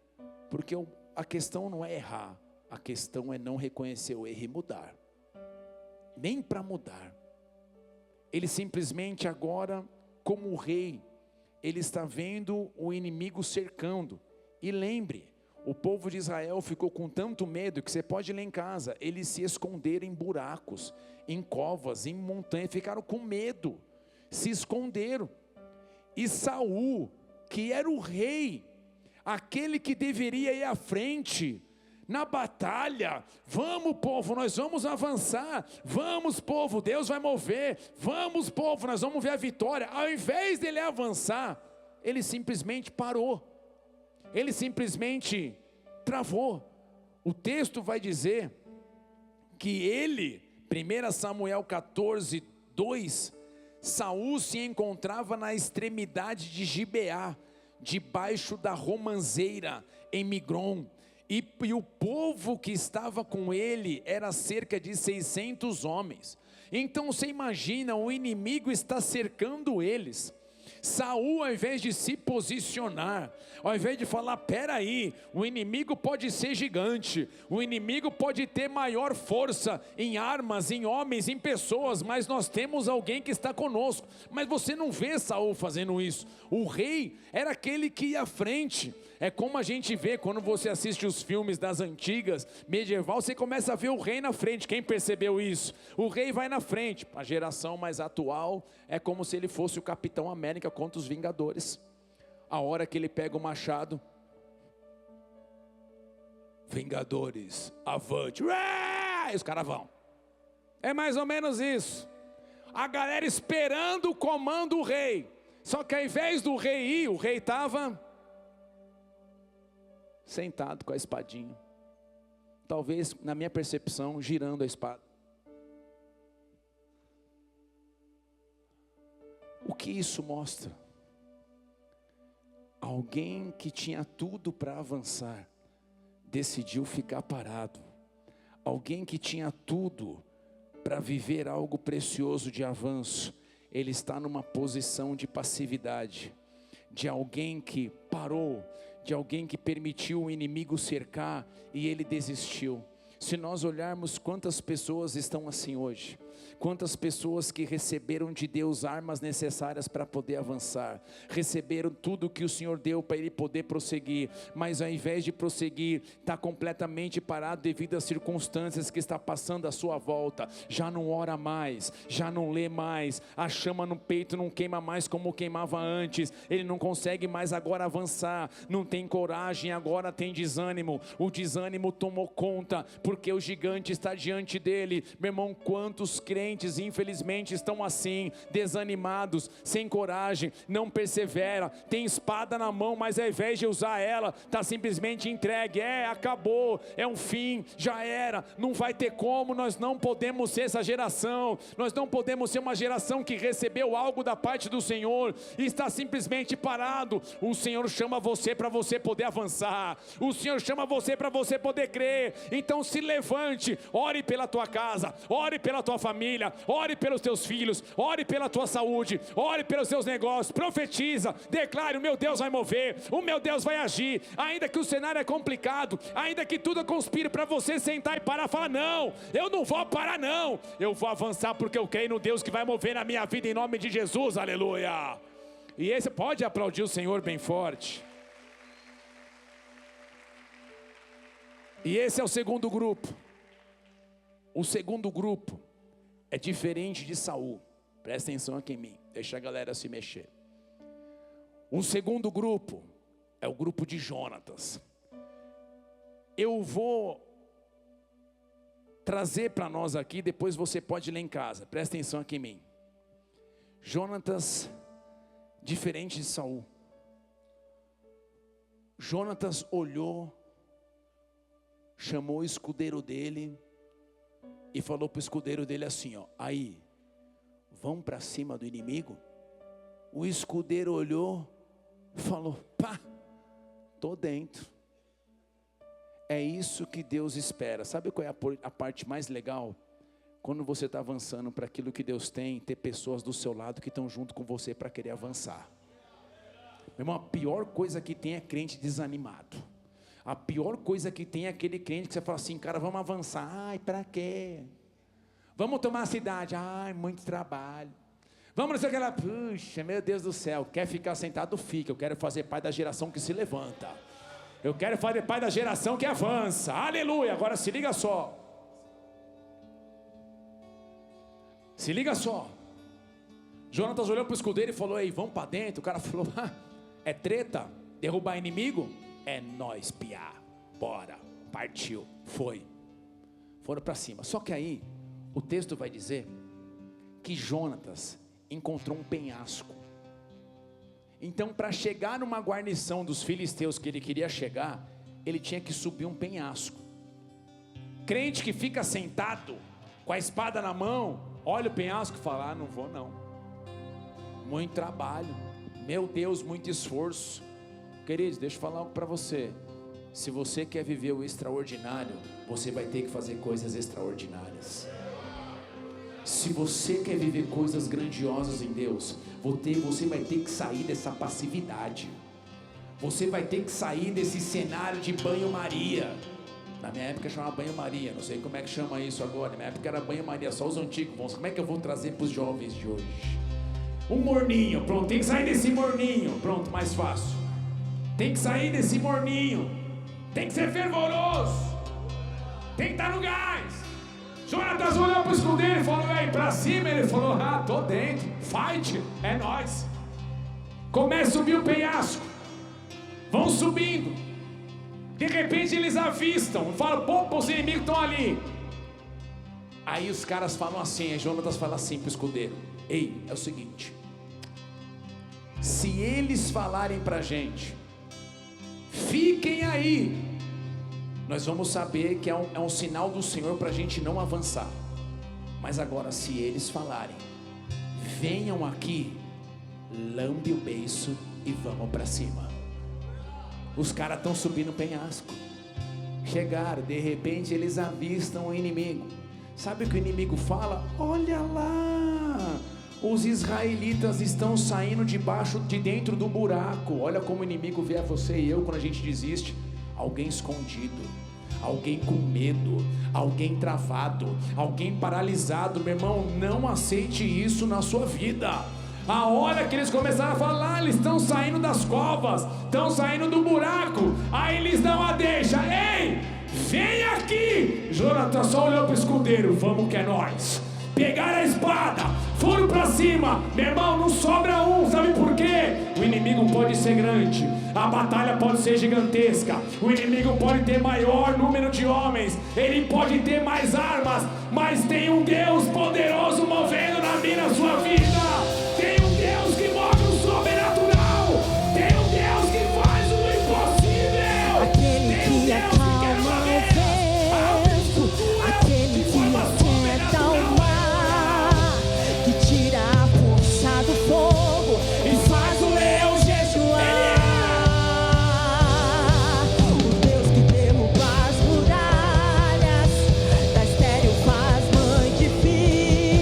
porque a questão não é errar, a questão é não reconhecer o erro e mudar. Nem para mudar. Ele simplesmente agora, como rei, ele está vendo o inimigo cercando. E lembre, o povo de Israel ficou com tanto medo que você pode ir lá em casa, eles se esconderam em buracos, em covas, em montanhas, ficaram com medo, se esconderam. E Saul, que era o rei, aquele que deveria ir à frente na batalha: vamos, povo, nós vamos avançar, vamos, povo, Deus vai mover, vamos, povo, nós vamos ver a vitória. Ao invés dele avançar, ele simplesmente parou, ele simplesmente travou. O texto vai dizer que ele, 1 Samuel 14, 2, Saul se encontrava na extremidade de Gibeá, debaixo da romanceira em Migron, e o povo que estava com ele era cerca de 600 homens. Então você imagina, o inimigo está cercando eles. Saul, ao invés de se posicionar, ao invés de falar: peraí, o inimigo pode ser gigante, o inimigo pode ter maior força em armas, em homens, em pessoas, mas nós temos alguém que está conosco. Mas você não vê Saul fazendo isso. O rei era aquele que ia à frente. É como a gente vê quando você assiste os filmes das antigas, medieval, você começa a ver o rei na frente. Quem percebeu isso? O rei vai na frente. A geração mais atual é como se ele fosse o Capitão América contra os Vingadores. A hora que ele pega o machado: Vingadores, avante, e os caras vão. É mais ou menos isso. A galera esperando o comando do rei. Só que ao invés do rei ir, o rei estava sentado com a espadinha, talvez, na minha percepção, girando a espada. O que isso mostra? Alguém que tinha tudo para avançar, decidiu ficar parado. Alguém que tinha tudo para viver algo precioso de avanço, ele está numa posição de passividade, de alguém que parou, de alguém que permitiu o inimigo cercar e ele desistiu. Se nós olharmos quantas pessoas estão assim hoje, quantas pessoas que receberam de Deus armas necessárias para poder avançar, receberam tudo que o Senhor deu para ele poder prosseguir, mas ao invés de prosseguir, está completamente parado devido às circunstâncias que está passando à sua volta. Já não ora mais, já não lê mais, a chama no peito não queima mais como queimava antes, ele não consegue mais agora avançar, não tem coragem, agora tem desânimo, o desânimo tomou conta, porque o gigante está diante dele. Meu irmão, quantos crentes infelizmente estão assim, desanimados, sem coragem, não persevera, tem espada na mão, mas ao invés de usar ela, está simplesmente entregue, acabou, é um fim, já era, não vai ter como. Nós não podemos ser essa geração, nós não podemos ser uma geração que recebeu algo da parte do Senhor e está simplesmente parado. O Senhor chama você para você poder avançar, o Senhor chama você para você poder crer. Então se levante, ore pela tua casa, ore pela tua família, família, ore pelos teus filhos, ore pela tua saúde, ore pelos teus negócios, profetiza, declare: o meu Deus vai mover, o meu Deus vai agir, ainda que o cenário é complicado, ainda que tudo conspire para você sentar e parar, fala: não, eu não vou parar não, eu vou avançar porque eu creio no Deus que vai mover na minha vida em nome de Jesus, aleluia. E esse, pode aplaudir o Senhor bem forte. E esse é o segundo grupo. O segundo grupo é diferente de Saul. Presta atenção aqui em mim, deixa a galera se mexer. O segundo grupo é o grupo de Jonatas. Eu vou trazer para nós aqui, depois você pode ler em casa. Presta atenção aqui em mim. Jonatas, diferente de Saul. Jonatas olhou, chamou o escudeiro dele e falou para o escudeiro dele assim, ó: aí, vão para cima do inimigo? O escudeiro olhou e falou: pá, tô dentro. É isso que Deus espera. Sabe qual é a parte mais legal? Quando você está avançando para aquilo que Deus tem, ter pessoas do seu lado que estão junto com você para querer avançar. Meu irmão, a pior coisa que tem é crente desanimado. A pior coisa que tem é aquele crente que você fala assim: cara, vamos avançar. Ai, para quê? Vamos tomar a cidade. Ai, muito trabalho. Vamos naquela, aquela, puxa, meu Deus do céu. Quer ficar sentado? Fica. Eu quero fazer parte da geração que se levanta. Eu quero fazer parte da geração que avança. Aleluia. Agora se liga só. Se liga só. Jonatas olhou para o escudeiro e falou: ei, vamos para dentro. O cara falou: é treta? Derrubar inimigo? É nós, piá, bora, partiu, foi. Foram para cima. Só que aí, o texto vai dizer que Jonatas encontrou um penhasco. Então, para chegar numa guarnição dos filisteus que ele queria chegar, ele tinha que subir um penhasco. Crente que fica sentado, com a espada na mão, olha o penhasco e fala: não vou não. Muito trabalho, meu Deus, muito esforço. Queridos, deixa eu falar algo para você. Se você quer viver o extraordinário, você vai ter que fazer coisas extraordinárias. Se você quer viver coisas grandiosas em Deus, você vai ter que sair dessa passividade. Você vai ter que sair desse cenário de banho-maria. Na minha época chamava banho-maria, não sei como é que chama isso agora. Na minha época era banho-maria, só os antigos. Como é que eu vou trazer para os jovens de hoje? Um morninho, pronto, tem que sair desse morninho. Pronto, mais fácil. Tem que sair desse morninho. Tem que ser fervoroso. Tem que estar no gás. Jonatas olhou para o escudeiro e falou: ei, para cima. Ele falou: tô dentro. Fight, é nóis. Começa a subir o penhasco. Vão subindo. De repente eles avistam. Falam: pô, os inimigos estão ali. Aí os caras falam assim. Jonatas fala assim para o escudeiro: ei, é o seguinte. Se eles falarem para a gente: fiquem aí, nós vamos saber que é um sinal do Senhor para a gente não avançar. Mas agora, se eles falarem: venham aqui, lambe o beiço e vamos para cima. Os caras estão subindo o penhasco. Chegaram, de repente eles avistam o inimigo. Sabe o que o inimigo fala? Olha lá, os israelitas estão saindo de dentro do buraco. Olha como o inimigo vê a você e eu quando a gente desiste. Alguém escondido, alguém com medo, alguém travado, alguém paralisado. Meu irmão, não aceite isso na sua vida. A hora que eles começaram a falar: eles estão saindo das covas, estão saindo do buraco. Aí eles dão a deixa: ei, vem aqui. Jonatas só olhou para o escudeiro: vamos que é nós. Pegaram a espada, foram para cima. Meu irmão, não sobra um. Sabe por quê? O inimigo pode ser grande, a batalha pode ser gigantesca, o inimigo pode ter maior número de homens, ele pode ter mais armas, mas tem um Deus poderoso movendo na minha, na sua vida. Tem um Deus que move o sobrenatural. Tem um Deus que faz o impossível. Aquele que acalma o vento, aquele que aquieta o mar, que tira a força do fogo e faz o leão jejuar. O Deus que derruba as muralhas, da estéril faz mãe de filhos.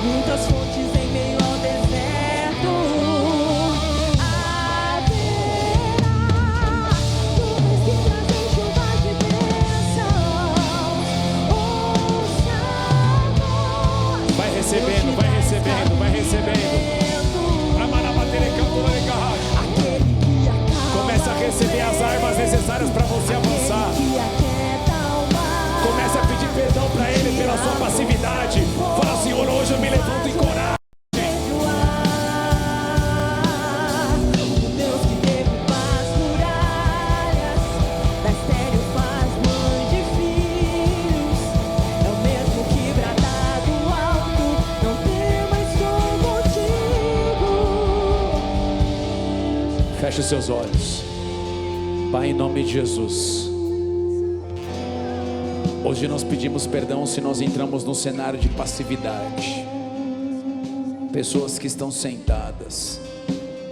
muitas fontes em meio ao deserto. Haverá nuvens que trazem chuva de bênção. Ouça a voz. Vai recebendo, vai recebendo, vai recebendo. Começa a receber as armas necessárias para você avançar. Começa a pedir perdão para Ele pela sua passividade. Fala, Senhor, hoje eu me levanto em coragem. O Deus que derruba as muralhas, da estéril faz mãe de filhos. É o mesmo que brada do alto, não temas, sou contigo. Feche os seus olhos. Pai, em nome de Jesus, hoje nós pedimos perdão se nós entramos num cenário de passividade. Pessoas que estão sentadas,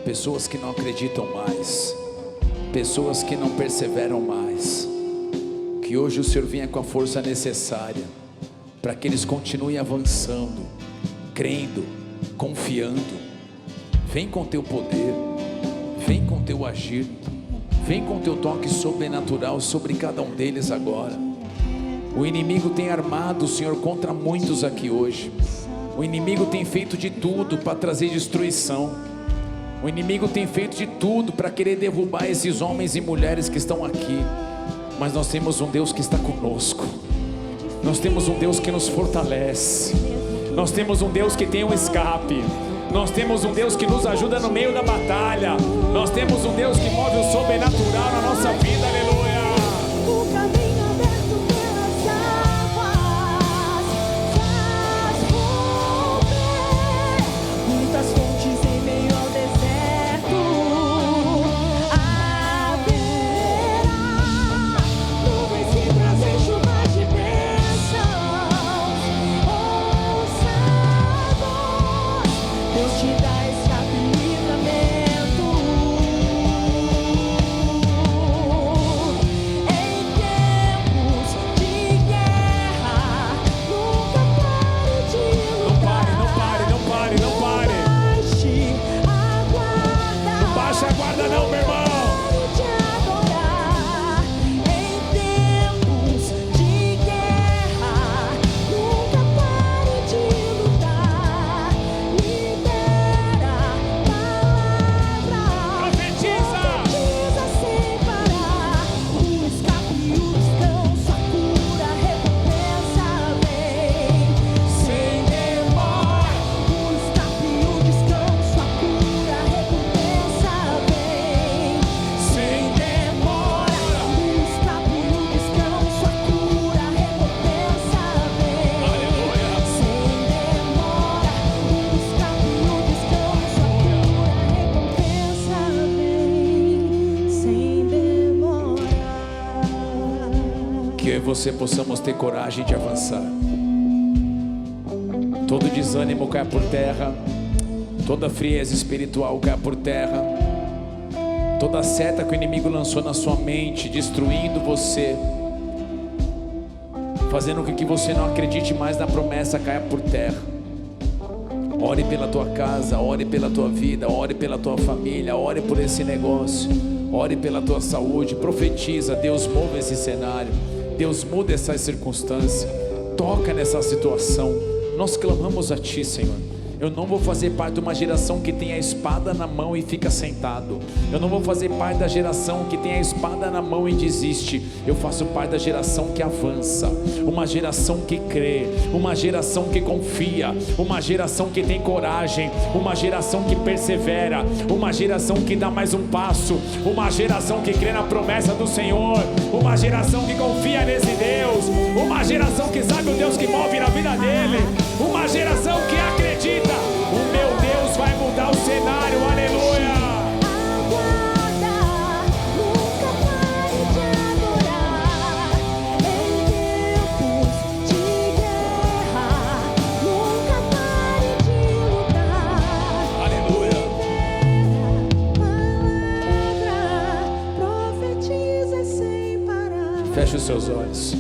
pessoas que não acreditam mais, pessoas que não perseveram mais. Que hoje o Senhor venha com a força necessária para que eles continuem avançando, crendo, confiando. Vem com teu poder, vem com teu agir, vem com teu toque sobrenatural sobre cada um deles agora. O inimigo tem armado, Senhor, contra muitos aqui hoje. O inimigo tem feito de tudo para trazer destruição. O inimigo tem feito de tudo para querer derrubar esses homens e mulheres que estão aqui. Mas nós temos um Deus que está conosco. Nós temos um Deus que nos fortalece. Nós temos um Deus que tem um escape. Nós temos um Deus que nos ajuda no meio da batalha. Nós temos um Deus que move o sobrenatural na nossa vida, aleluia. O caminho aberto pelas águas faz romper muitas fontes em meio ao deserto. Haverá nuvens que trazem chuva de bênçãos. Ouça a voz, Deus te dá escape e livramento. Em tempos de guerra, nunca pare de lutar. Não pare, não pare, não pare. Baixe a guarda. Não baixa a guarda não, meu irmão. Pare de adorar. Em tempos de guerra, nunca pare de lutar. Libera palavra. Profetiza. Profetiza sem parar. O escape e o descanso, a cura, a recompensa vem sem demora. O escape e o descanso, a cura, a recompensa vem sem demora. O escape e o descanso, a cura, a recompensa vem sem demora. O escape e o descanso, a cura, a recompensa vem sem demora. Que eu e você possamos ter coragem de avançar. Todo desânimo caia por terra. Toda frieza espiritual caia por terra. Toda seta que o inimigo lançou na sua mente, destruindo você, fazendo com que você não acredite mais na promessa, caia por terra. Ore pela tua casa, ore pela tua vida, ore pela tua família, ore por esse negócio, ore pela tua saúde. Profetiza, Deus move esse cenário, Deus muda essa circunstância, toca nessa situação. Nós clamamos a Ti, Senhor. Eu não vou fazer parte de uma geração que tem a espada na mão e fica sentado. Eu não vou fazer parte da geração que tem a espada na mão e desiste. Eu faço parte da geração que avança, uma geração que crê, uma geração que confia, uma geração que tem coragem, uma geração que persevera, uma geração que dá mais um passo, uma geração que crê na promessa do Senhor, uma geração que confia nesse Deus, uma geração que sabe o Deus que move na vida dele, uma geração que acredita. O meu Deus vai mudar o cenário, aleluia. Aguarda, nunca pare de adorar. Em tempos de guerra, nunca pare de lutar. Aleluia. Palavra, profetiza sem parar. Feche os seus olhos.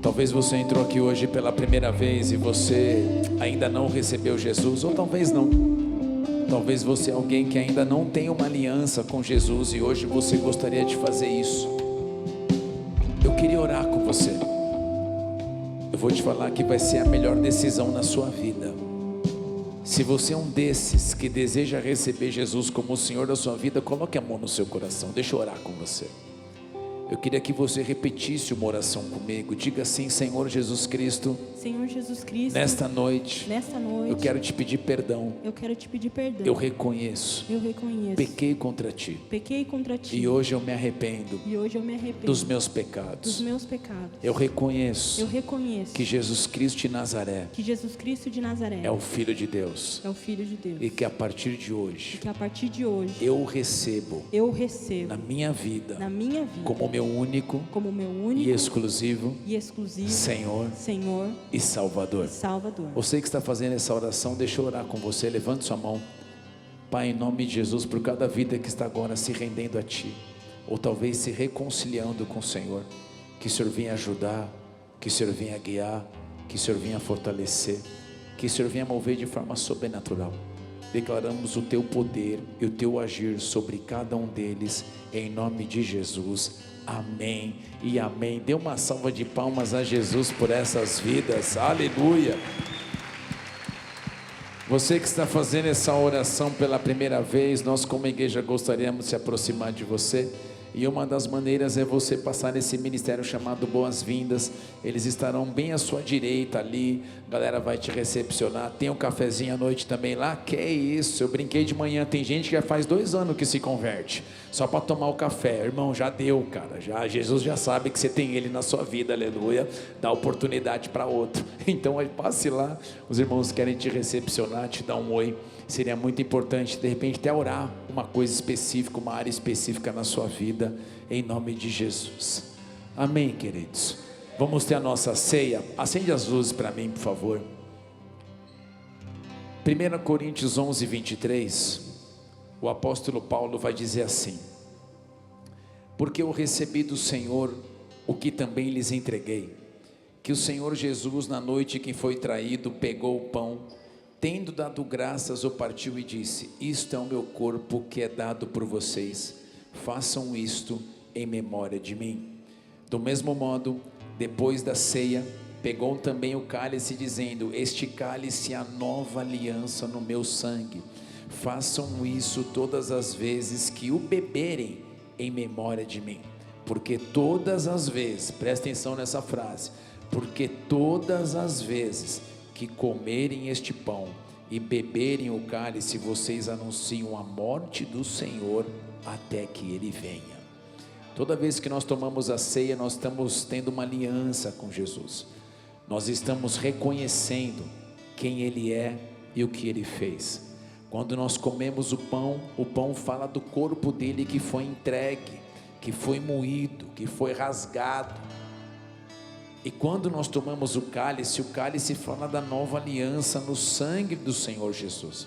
Talvez você entrou aqui hoje pela primeira vez e você ainda não recebeu Jesus, ou talvez não. Talvez você é alguém que ainda não tem uma aliança com Jesus e hoje você gostaria de fazer isso. Eu queria orar com você. Eu vou te falar que vai ser a melhor decisão na sua vida. Se você é um desses que deseja receber Jesus como o Senhor da sua vida, coloque a mão no seu coração, deixa eu orar com você. Eu queria que você repetisse uma oração comigo. Diga assim: Senhor Jesus Cristo, Senhor Jesus Cristo, nesta noite, eu quero te pedir perdão. eu quero te pedir perdão. Eu reconheço, pequei contra ti, e hoje eu me arrependo dos meus pecados. Eu reconheço que Jesus Cristo de Nazaré é o Filho de Deus, e que a partir de hoje eu recebo na minha vida como meu único e exclusivo Senhor e Salvador. Você que está fazendo essa oração, deixa eu orar com você. Levante sua mão. Pai, em nome de Jesus, por cada vida que está agora se rendendo a Ti, ou talvez se reconciliando com o Senhor, que o Senhor venha ajudar, que o Senhor venha guiar, que o Senhor venha fortalecer, que o Senhor venha mover de forma sobrenatural. Declaramos o Teu poder e o Teu agir sobre cada um deles, em nome de Jesus. Amém e amém. Dê uma salva de palmas a Jesus por essas vidas. Aleluia. Você que está fazendo essa oração pela primeira vez, nós como igreja gostaríamos de se aproximar de você. E uma das maneiras é você passar nesse ministério chamado Boas-Vindas. Eles estarão bem à sua direita ali. A galera vai te recepcionar. Tem um cafezinho à noite também lá. Que é isso, eu brinquei de manhã. Tem gente que já faz 2 anos que se converte só para tomar o café. Irmão, já deu, cara. Jesus já sabe que você tem Ele na sua vida, aleluia. Dá oportunidade para outro. Então passe lá. Os irmãos querem te recepcionar, te dar um oi. Seria muito importante, de repente, até orar uma coisa específica, uma área específica na sua vida, em nome de Jesus. Amém, queridos. Vamos ter a nossa ceia. Acende as luzes para mim, por favor. 1 Coríntios 11, 23, o apóstolo Paulo vai dizer assim: porque eu recebi do Senhor o que também lhes entreguei, que o Senhor Jesus, na noite em que foi traído, pegou o pão, tendo dado graças, o partiu e disse: isto é o meu corpo que é dado por vocês, façam isto em memória de mim. Do mesmo modo, depois da ceia, pegou também o cálice, dizendo: este cálice é a nova aliança no meu sangue, façam isso todas as vezes que o beberem em memória de mim. Porque todas as vezes, presta atenção nessa frase, porque todas as vezes que comerem este pão e beberem o cálice, vocês anunciam a morte do Senhor até que Ele venha. Toda vez que nós tomamos a ceia, nós estamos tendo uma aliança com Jesus. Nós estamos reconhecendo quem Ele é e o que Ele fez. Quando nós comemos o pão fala do corpo dele que foi entregue, que foi moído, que foi rasgado. E quando nós tomamos o cálice fala da nova aliança no sangue do Senhor Jesus.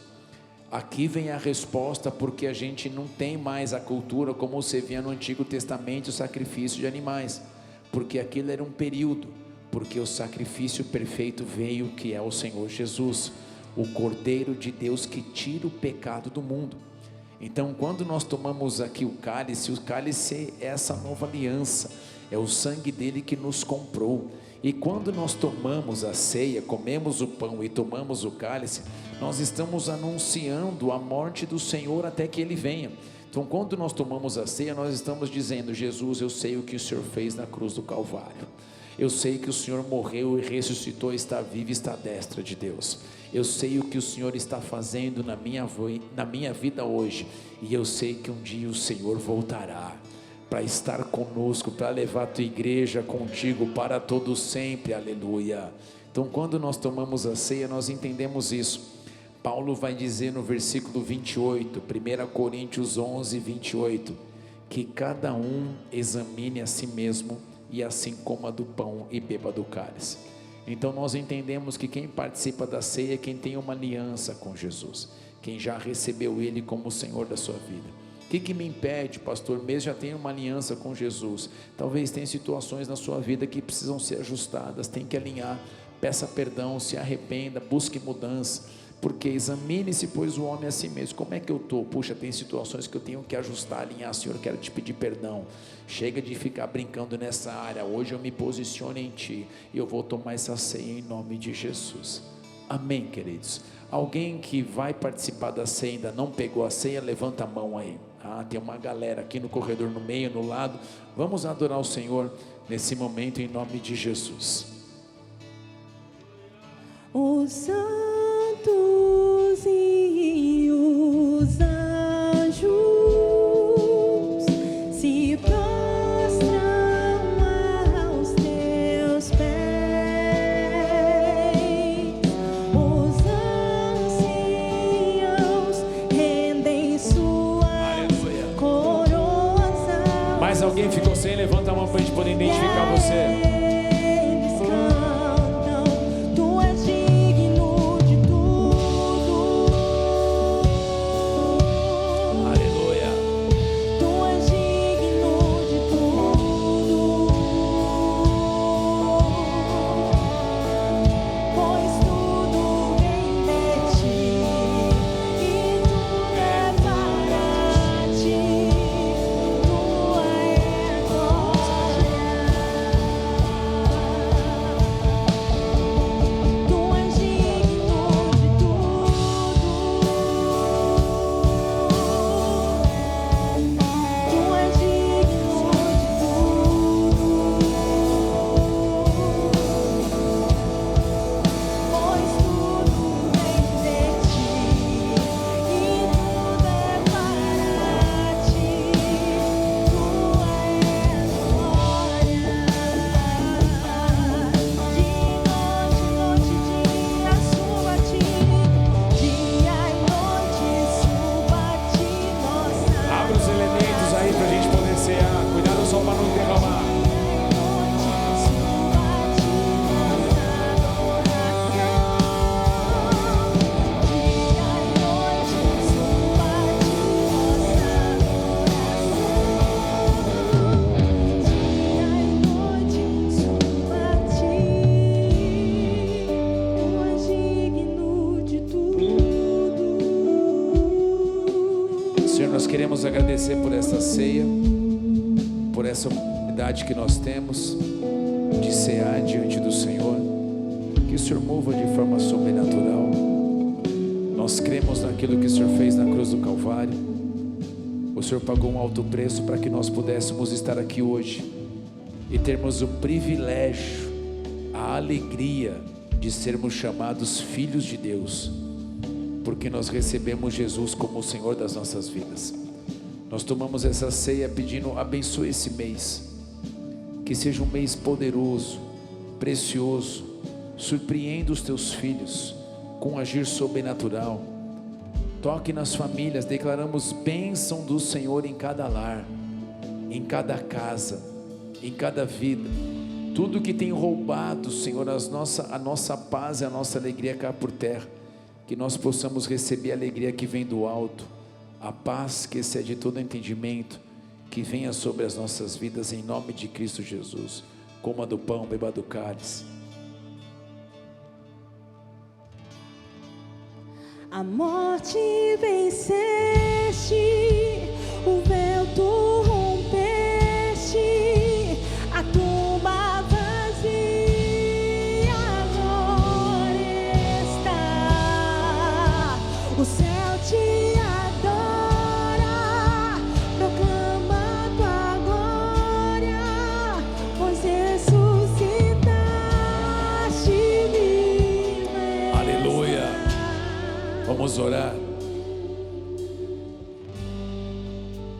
Aqui vem a resposta, porque a gente não tem mais a cultura como você via no Antigo Testamento, o sacrifício de animais, porque aquilo era um período, porque o sacrifício perfeito veio, que é o Senhor Jesus, o Cordeiro de Deus que tira o pecado do mundo. Então quando nós tomamos aqui o cálice é essa nova aliança, é o sangue dele que nos comprou. E quando nós tomamos a ceia, comemos o pão e tomamos o cálice, nós estamos anunciando a morte do Senhor até que Ele venha. Então quando nós tomamos a ceia, nós estamos dizendo: Jesus, eu sei o que o Senhor fez na cruz do Calvário, eu sei que o Senhor morreu e ressuscitou, está vivo, está à destra de Deus. Eu sei o que o Senhor está fazendo na minha vida hoje, e eu sei que um dia o Senhor voltará para estar conosco, para levar a tua igreja contigo para todo sempre, aleluia. Então quando nós tomamos a ceia, nós entendemos isso. Paulo vai dizer no versículo 28, 1 Coríntios 11, 28, que cada um examine a si mesmo, e assim coma do pão e beba do cálice. Então nós entendemos que quem participa da ceia é quem tem uma aliança com Jesus, quem já recebeu Ele como o Senhor da sua vida. O que me impede, pastor? Mesmo já tenho uma aliança com Jesus. Talvez tenha situações na sua vida que precisam ser ajustadas. Tem que alinhar. Peça perdão, se arrependa, busque mudança. Porque examine-se, pois, o homem a si mesmo. Como é que eu estou? Puxa, tem situações que eu tenho que ajustar, alinhar. Senhor, eu quero te pedir perdão. Chega de ficar brincando nessa área. Hoje eu me posiciono em Ti e eu vou tomar essa ceia em nome de Jesus. Amém, queridos. Alguém que vai participar da ceia ainda não pegou a ceia, levanta a mão aí. Tem uma galera aqui no corredor, no meio, no lado. Vamos adorar o Senhor nesse momento em nome de Jesus. Os santos e os anjos se prostram aos teus pés. Os anciãos rendem suas coroas. Mais alguém ficou sem? Levanta a mão para a gente poder identificar você. Queremos agradecer por essa ceia, por essa oportunidade que nós temos de cear diante do Senhor. Que o Senhor mova de forma sobrenatural. Nós cremos naquilo que o Senhor fez na cruz do Calvário. O Senhor pagou um alto preço para que nós pudéssemos estar aqui hoje e termos o privilégio, a alegria de sermos chamados filhos de Deus, porque nós recebemos Jesus como o Senhor das nossas vidas. Nós tomamos essa ceia pedindo: abençoe esse mês, que seja um mês poderoso, precioso, surpreenda os teus filhos com um agir sobrenatural, toque nas famílias. Declaramos bênção do Senhor em cada lar, em cada casa, em cada vida. Tudo que tem roubado, Senhor, a nossa paz e a nossa alegria caia por terra. Que nós possamos receber a alegria que vem do alto, a paz que excede todo entendimento, que venha sobre as nossas vidas em nome de Cristo Jesus. Coma do pão, beba do cálice. A morte venceste, o véu tu rompeste, a tumba vazia agora está. O céu te adora, proclama tua glória, pois ressuscitaste vivo. Aleluia. Vamos orar.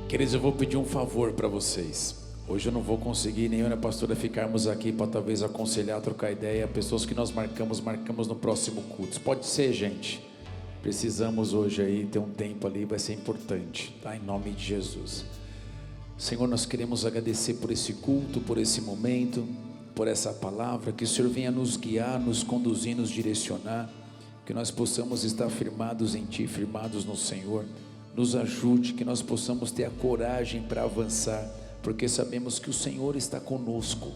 Queridos, eu vou pedir um favor para vocês. Hoje eu não vou conseguir, nem eu e a pastora ficarmos aqui para talvez aconselhar, trocar ideia. Pessoas que nós marcamos no próximo culto. Pode ser, gente. Precisamos hoje aí ter um tempo ali, vai ser importante, tá? Em nome de Jesus. Senhor, nós queremos agradecer por esse culto, por esse momento, por essa palavra. Que o Senhor venha nos guiar, nos conduzir, nos direcionar. Que nós possamos estar firmados em Ti, firmados no Senhor, nos ajude, que nós possamos ter a coragem para avançar, porque sabemos que o Senhor está conosco.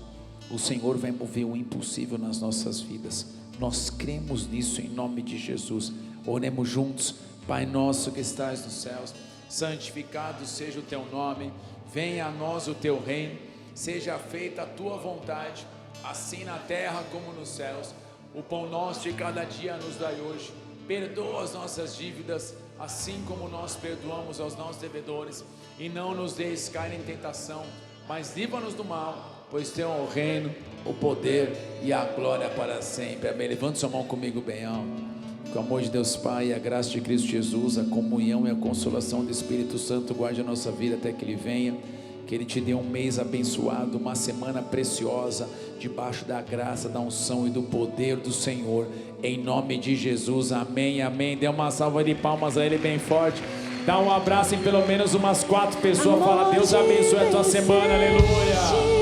O Senhor vai mover o impossível nas nossas vidas. Nós cremos nisso em nome de Jesus. Oremos juntos. Pai nosso que estás nos céus, santificado seja o teu nome, venha a nós o teu reino, seja feita a tua vontade, assim na terra como nos céus. O pão nosso de cada dia nos dai hoje, perdoa as nossas dívidas, assim como nós perdoamos aos nossos devedores, e não nos deixes cair em tentação, mas livra-nos do mal, pois teu é o reino, o poder e a glória para sempre. Amém. Levante sua mão comigo bem alto. Com o amor de Deus Pai, a graça de Cristo Jesus, a comunhão e a consolação do Espírito Santo guarde a nossa vida até que Ele venha. Que Ele te dê um mês abençoado, uma semana preciosa, debaixo da graça, da unção e do poder do Senhor, em nome de Jesus, amém, amém. Dê uma salva de palmas a Ele bem forte, dá um abraço em pelo menos umas 4 pessoas, fala: Deus abençoe a tua semana, aleluia.